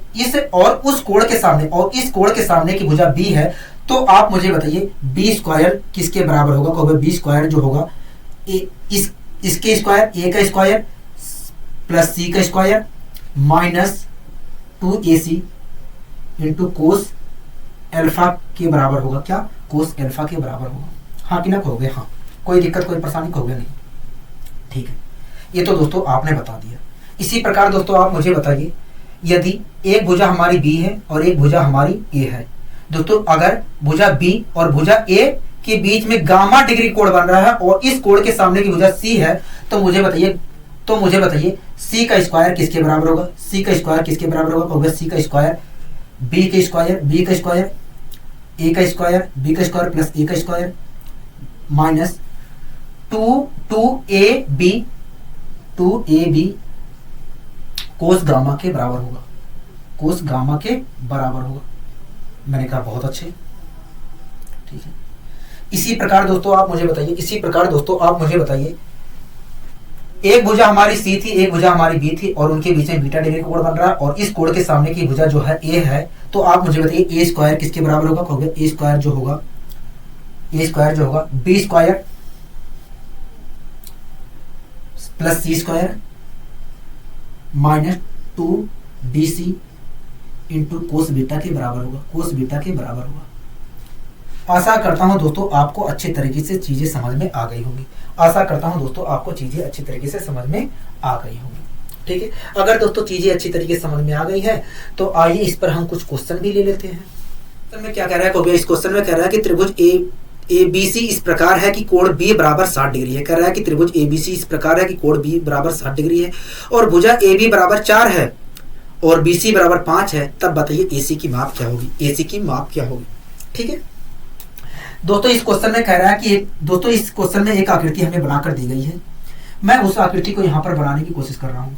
उस कोण के सामने की भुजा बी है, तो आप मुझे बताइए बी स्क्वायर किसके बराबर होगा? कहोगे बी स्क्वायर जो होगा इसके स्क्वायर, ए का स्क्वायर प्लस सी का square minus 2ac into cos alpha के बराबर होगा। क्या? कोस अल्फा के बराबर होगा। हाँ कि ना कहोगे? हाँ, कोई दिक्कत कोई परेशानी कहोगे नहीं। ठीक है, ये तो दोस्तों आपने बता दिया। इसी प्रकार दोस्तों आप मुझे बताइए, यदि एक भुजा हमारी बी है और एक भुजा हमारी ए है दोस्तों, अगर भुजा बी और भुजा ए के बीच में गामा डिग्री कोण बन रहा है और इस कोण के सामने की भुजा सी है, तो मुझे बताइए सी का स्क्वायर किसके बराबर होगा? सी का स्क्वायर किसके बराबर होगा? सी का स्क्वायर बी का स्क्वायर ए का स्क्वायर बी का स्क्वायर प्लस ए का square minus 2ab cos gamma के बराबर होगा। कोस गामा के बराबर होगा। मैंने कहा बहुत अच्छे। ठीक है, इसी प्रकार दोस्तों आप मुझे बताइए, एक भुजा हमारी सी थी, एक भुजा हमारी बी थी और उनके बीच में बीटा डिग्री का कोण बन रहा है और इस कोण के सामने की भुजा जो है ए है, तो आप मुझे बताइए ए स्क्वायर किसके बराबर होगा? कहोगे ए स्क्वायर जो होगा बी स्क्वायर प्लस सी square minus 2bc into cos beta के बराबर होगा। आशा करता हूं दोस्तों आपको अच्छे तरीके से चीजें समझ में आ गई होंगी। ठीक है, अगर दोस्तों चीजें अच्छी तरीके से समझ में आ गई है तो आइए इस पर हम कुछ क्वेश्चन भी ले लेते हैं। में क्या कह रहा है? इस क्वेश्चन में कह रहा है कि त्रिभुज ABC इस प्रकार है कि कोण B बराबर 60 डिग्री है। कह रहा है कि त्रिभुज ABC इस प्रकार है कि कोण B बराबर 60 डिग्री है और भुजा AB बराबर 4 है और BC बराबर 5 है, तब बताइए AC की माप क्या होगी, AC की माप क्या होगी। ठीक है दोस्तों, इस क्वेश्चन में कह रहा है कि दोस्तों इस क्वेश्चन में एक आकृति हमें बनाकर दी गई है। मैं उस आकृति को यहां पर बनाने की कोशिश कर रहा हूं।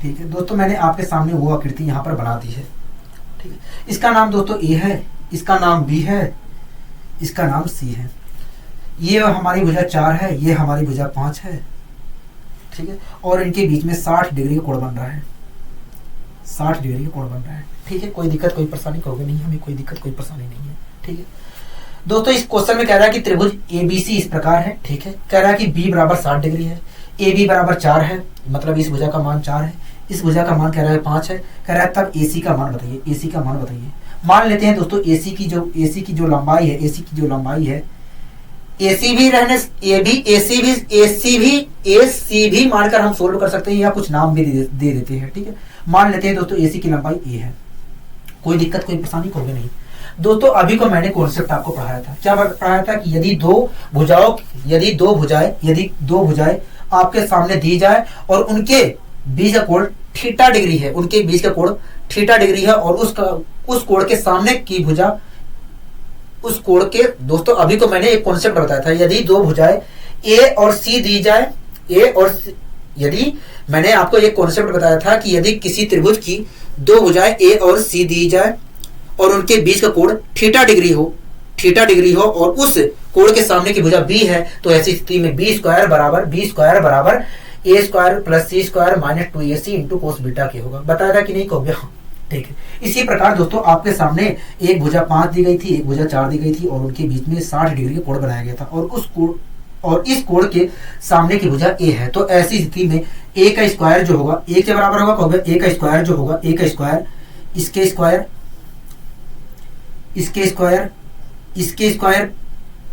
ठीक है दोस्तों, मैंने आपके सामने वो आकृति यहां पर बना दी है। ठीक है, इसका नाम दोस्तों A है, इसका नाम B है, इसका नाम C है। ये हमारी भुजा 4 है, ये हमारी भुजा 5 है। ठीक है, और इनके बीच में 60 डिग्री का कोण बन रहा है, 60 डिग्री का कोण बन रहा है। ठीक है, कोई दिक्कत कोई परेशानी कहोगे नहीं, हमें कोई दिक्कत कोई परेशानी नहीं है। ठीक है दोस्तों, इस क्वेश्चन में कह रहा है कि त्रिभुज ABC इस प्रकार है। ठीक है, कह रहा है कि B बराबर 60 डिग्री है, AB बराबर 4 है, मतलब इस भुजा का मान 4 है, इस भुजा का मान कह रहा है 5 है। कह रहा है तब AC का मान बताइए, AC का मान बताइए। मान लेते हैं दोस्तों AC की जो लंबाई है, AC की जो लंबाई है, AC भी रहने AC भी मानकर हम सोल्व कर सकते हैं या कुछ नाम भी दे देते हैं। ठीक है, मान लेते हैं दोस्तों AC की लंबाई A है, कोई दिक्कत कोई परेशानी होगी नहीं। दोस्तों अभी को मैंने कॉन्सेप्ट आपको पढ़ाया था, क्या पढ़ाया था कि यदि दो भुजाएं आपके सामने दी जाए और उनके बीच का कोण थीटा डिग्री है, उनके बीच का कोण थीटा डिग्री है और उस कोण के सामने की भुजा उस कोण के, दोस्तों अभी को मैंने एक कॉन्सेप्ट बताया था, यदि दो भुजाएं A और C दी जाए, यदि मैंने आपको एक कॉन्सेप्ट बताया था कि यदि किसी त्रिभुज की दो भुजाएं A और C दी जाए और उनके बीच का कोण थीटा डिग्री हो और उस कोण के सामने की भुजा B है, तो ऐसी स्थिति में B स्क्वायर बराबर A square plus C square minus 2AC into cos beta के होगा। बताया था कि नहीं कहोगे? हाँ ठीक है। इसी प्रकार दोस्तों आपके सामने एक भुजा 5 दी गई थी, एक भुजा 4 दी गई थी और उनके बीच में 60 डिग्री का कोण बनाया गया था और इस कोण के सामने की भुजा A है, तो ऐसी स्थिति में A का स्क्वायर जो होगा A के बराबर होगा, कहोगे A का स्क्वायर जो होगा, A का स्क्वायर इसके स्क्वायर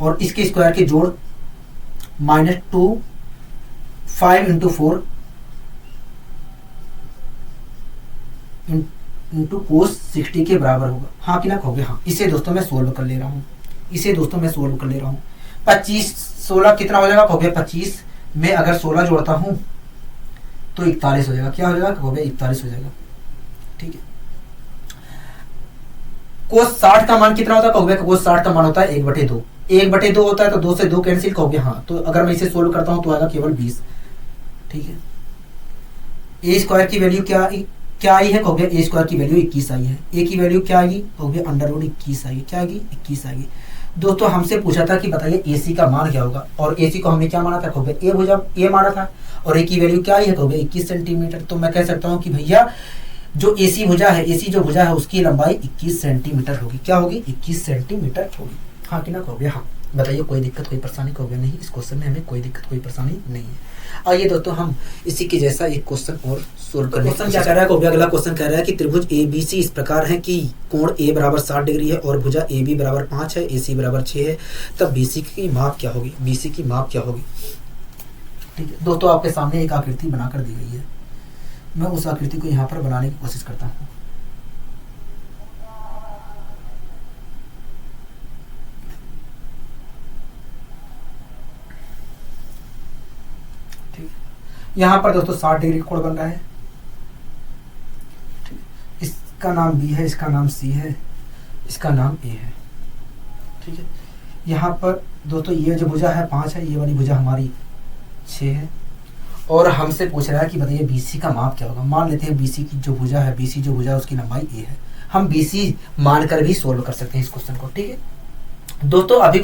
और इसके स्क्वायर के जोड़ माइनस 5 इंटू 4 इंटू कोस 60 के बराबर होगा। हाँ कि ना कहोगे? हाँ। इसे दोस्तों मैं सोल्व कर ले रहा हूँ, 25 16 कितना हो जाएगा कहोगे? 25 में अगर 16 जोड़ता हूँ तो 41 हो जाएगा। क्या हो जाएगा कहोगे? 41 हो जाएगा। ठीक है। कोस 60 का मान कितना होता है कहोगे? कोस 60 का मान होता है 1/2। 1/2 होता है तो 2 से 2 कैंसिल कहोगे? हाँ। तो अगर मैं इसे सोल्व करता हूं तो आएगा केवल 20। ठीक है। ए स्क्वायर की वैल्यू क्या आई है कहोगे? ए स्क्वायर की वैल्यू 21 आई है। ए की वैल्यू क्या आएगी कहोगे? √21 आएगी। क्या आएगी? 21 आएगी। दोस्तों हमसे पूछा था कि बताइए AC का मान क्या होगा, और AC को हमने क्या माना था कहोगे? ए भुजा A माना था और A की वैल्यू क्या आई है कहोगे? 21 सेंटीमीटर। तो मैं कह सकता हूँ कि भैया जो AC भुजा है उसकी लंबाई 21 सेंटीमीटर होगी। क्या होगी? 21 सेंटीमीटर होगी। हाँ कि ना कहोगे? हाँ। बताइए कोई दिक्कत कोई परेशानी कहोगे? नहीं, इस क्वेश्चन में हमें कोई दिक्कत कोई परेशानी नहीं है। आइए दोस्तों हम इसी के जैसा एक क्वेश्चन और सोल्व करने। क्वेश्चन क्या कह रहा है कहोगे? अगला क्वेश्चन कह रहा है कि त्रिभुज ABC इस प्रकार है कि कोण A बराबर 60 डिग्री है और भुजा AB बराबर 5 है, AC बराबर 6 है, तब BC की माप क्या होगी? BC की माप क्या होगी? ठीक है दोस्तों, आपके सामने एक आकृति बनाकर दी गई है, मैं उस आकृति को यहाँ पर बनाने की कोशिश करता हूँ। ठीक है, यहाँ पर दोस्तों 60 डिग्री का कोण बन रहा है। ठीक, इसका नाम B है, इसका नाम C है, इसका नाम A है। ठीक है, यहाँ पर दोस्तों ये जो भुजा है 5 है, ये वाली भुजा हमारी 6 है और हमसे पूछ रहा है कि बताइए BC का माप क्या होगा। मान लेते हैं BC जो भुजा है उसकी लंबाई A है। हम BC मानकर भी सोल्व कर सकते हैं इस क्वेश्चन को। ठीक है दोस्तों, अभी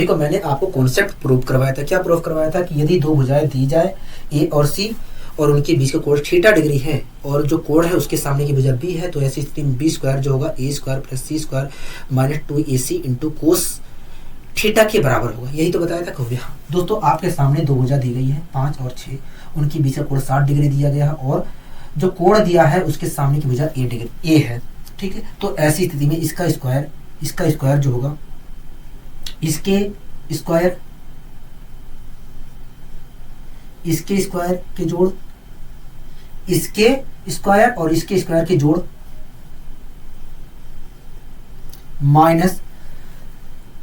को मैंने आपको कॉन्सेप्ट प्रूव करवाया था। क्या प्रूव करवाया था? कि यदि दो भुजाएं दी जाए A और C और उनके बीच का कोण थीटा डिग्री है और जो कोण है उसके सामने की भुजा B है, तो ऐसी स्थिति में B स्क्वायर जो होगा A square plus C square minus 2AC into cos theta के बराबर होगा। यही तो बताया था कहोगे? हाँ। दोस्तों आपके सामने दो भुजा दी गई है 5 और 6, उनके बीच का कोण 60 डिग्री दिया गया है और जो कोण दिया है उसके सामने की भुजा A है। ठीक है, तो ऐसी स्थिति में इसका स्क्वायर जो होगा, इसके स्क्वायर के जोड़, इसके स्क्वायर और इसके स्क्वायर के जोड़ माइनस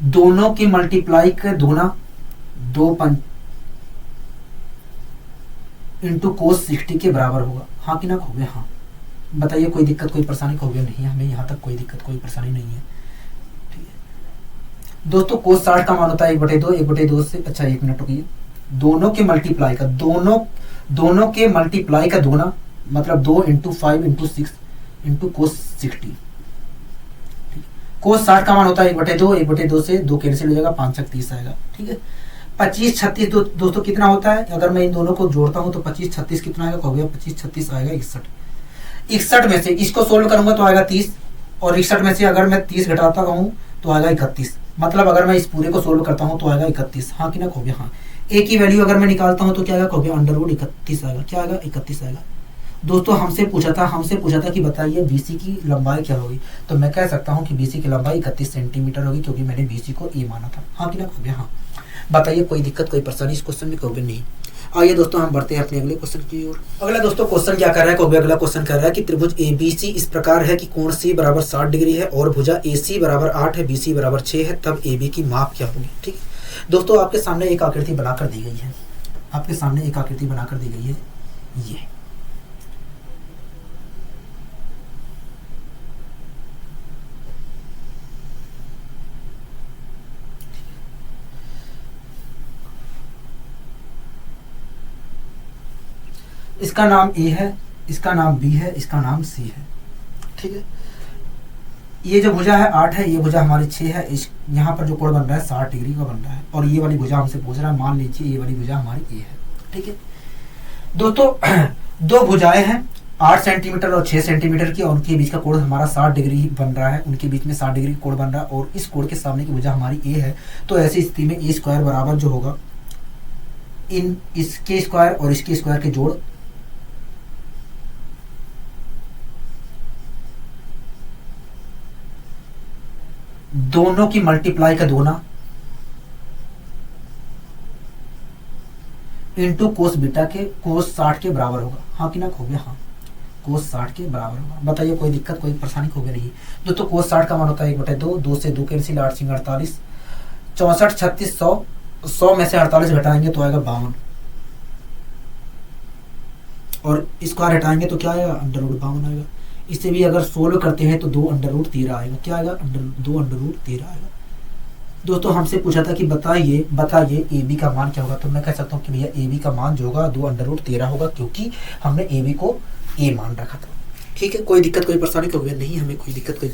दोनों की मल्टीप्लाई का दूना 2 इंटू कोस 60 के बराबर होगा। हाँ कि ना कहोगे हाँ। बताइए कोई दिक्कत कोई परेशानी कहोगे नहीं, हमें यहाँ तक कोई दिक्कत कोई परेशानी नहीं है। ठीक है दोस्तों, कोस 60 का मान होता है 1/2, 1/2 से अच्छा 1 मिनट रुकिए, दोनों के मल्टीप्लाई का दोनों के मल्टीप्लाई का दूना मतलब 2 इंटू 5 इंटू 6 इंटू कोस 60। कोस 60 का मान होता है 1/2, 1/2 से 2 कैंसिल हो जाएगा, 5 × 30 आएगा। ठीक है 25 36 दोस्तों कितना होता है, अगर मैं इन दोनों को जोड़ता हूं तो 25 36 कितना आएगा, कहोगे 25 36 आएगा 61। 61 में से इसको सोल्व करूंगा तो आएगा 30, और 61 में से अगर मैं 30 घटाता हूं तो आएगा 31। मतलब अगर मैं इस पूरे को सोल्व करता हूं तो आएगा 31। हाँ कि ना कहोगे हाँ। ए की वैल्यू अगर मैं निकालता हूं तो क्या आएगा, कहोगे √31 आएगा। क्या आएगा, 31 आएगा। दोस्तों हमसे पूछा था कि बताइए बीसी की लंबाई क्या होगी, तो मैं कह सकता हूं कि बीसी की लंबाई 31 सेंटीमीटर होगी, क्योंकि मैंने बीसी को ए माना था। हाँ कि ना कहोगे हाँ। बताइए कोई दिक्कत कोई परेशानी इस क्वेश्चन में, कहोगे नहीं। आइए दोस्तों हम बढ़ते हैं अपने अगले क्वेश्चन की ओर। अगला दोस्तों क्वेश्चन क्या कर रहा है, कहोगे अगला क्वेश्चन कर रहा है कि त्रिभुज एबीसी इस प्रकार है कि कोण सी बराबर 60 डिग्री है और भुजा एसी बराबर 8 है, बीसी बराबर 6 है, तब एबी की माप क्या होगी। ठीक है दोस्तों, आपके सामने एक आकृति बनाकर दी गई है, आपके सामने एक आकृति बनाकर दी गई है ये। इसका नाम ए है, इसका नाम बी है, इसका नाम सी है। ठीक है ये जो भुजा है 8 है, ये भुजा हमारी 6 है। इस यहाँ पर जो कोण बन रहा है 60 डिग्री का बन रहा है, और ये वाली भुजा हमसे पूछ रहा है, मान लीजिए ये वाली भुजा हमारी ए है। ठीक है दोस्तों दो भुजाएं हैं 8 सेंटीमीटर और 6 सेंटीमीटर की, और उनके बीच का कोण हमारा 60 डिग्री बन रहा है, उनके बीच में 60 डिग्री कोण बन रहा है, और इस कोण के सामने की भुजा हमारी ए है। तो ऐसी स्थिति में ए स्क्वायर बराबर जो होगा इन इसके स्क्वायर और इसके स्क्वायर के जोड़, दोनों की मल्टीप्लाई का दूना इंटू कोस बीटा के कोस 60 के बराबर होगा। हाँ कि ना कहोगे हाँ। कोस 60 के बराबर होगा। बताइए कोई दिक्कत कोई परेशानी कहोगे नहीं। दोस्तों कोस 60 का मान होता है 1/2, 2 से 2 कैंसिल, 8 × 48, 64 36 100, 100 में से 48 घटाएंगे तो आएगा 52, और स्क्वायर हटाएंगे तो क्या आएगा, √52 आएगा। इसे भी अगर सोल्व करते हैं तो 2 √13 आएगा। क्या आएगा, 2 √13 आएगा। दोस्तों हमसे पूछा था कि बताइए ए बी का मान क्या होगा, तो मैं कह सकता हूँ कि भैया ए बी का मान जो होगा 2 √13 होगा, क्योंकि हमने ए बी को ए मान रखा था। ठीक है कोई दिक्कत कोई परेशानी कहोगे नहीं, हमें कोई दिक्कत कोई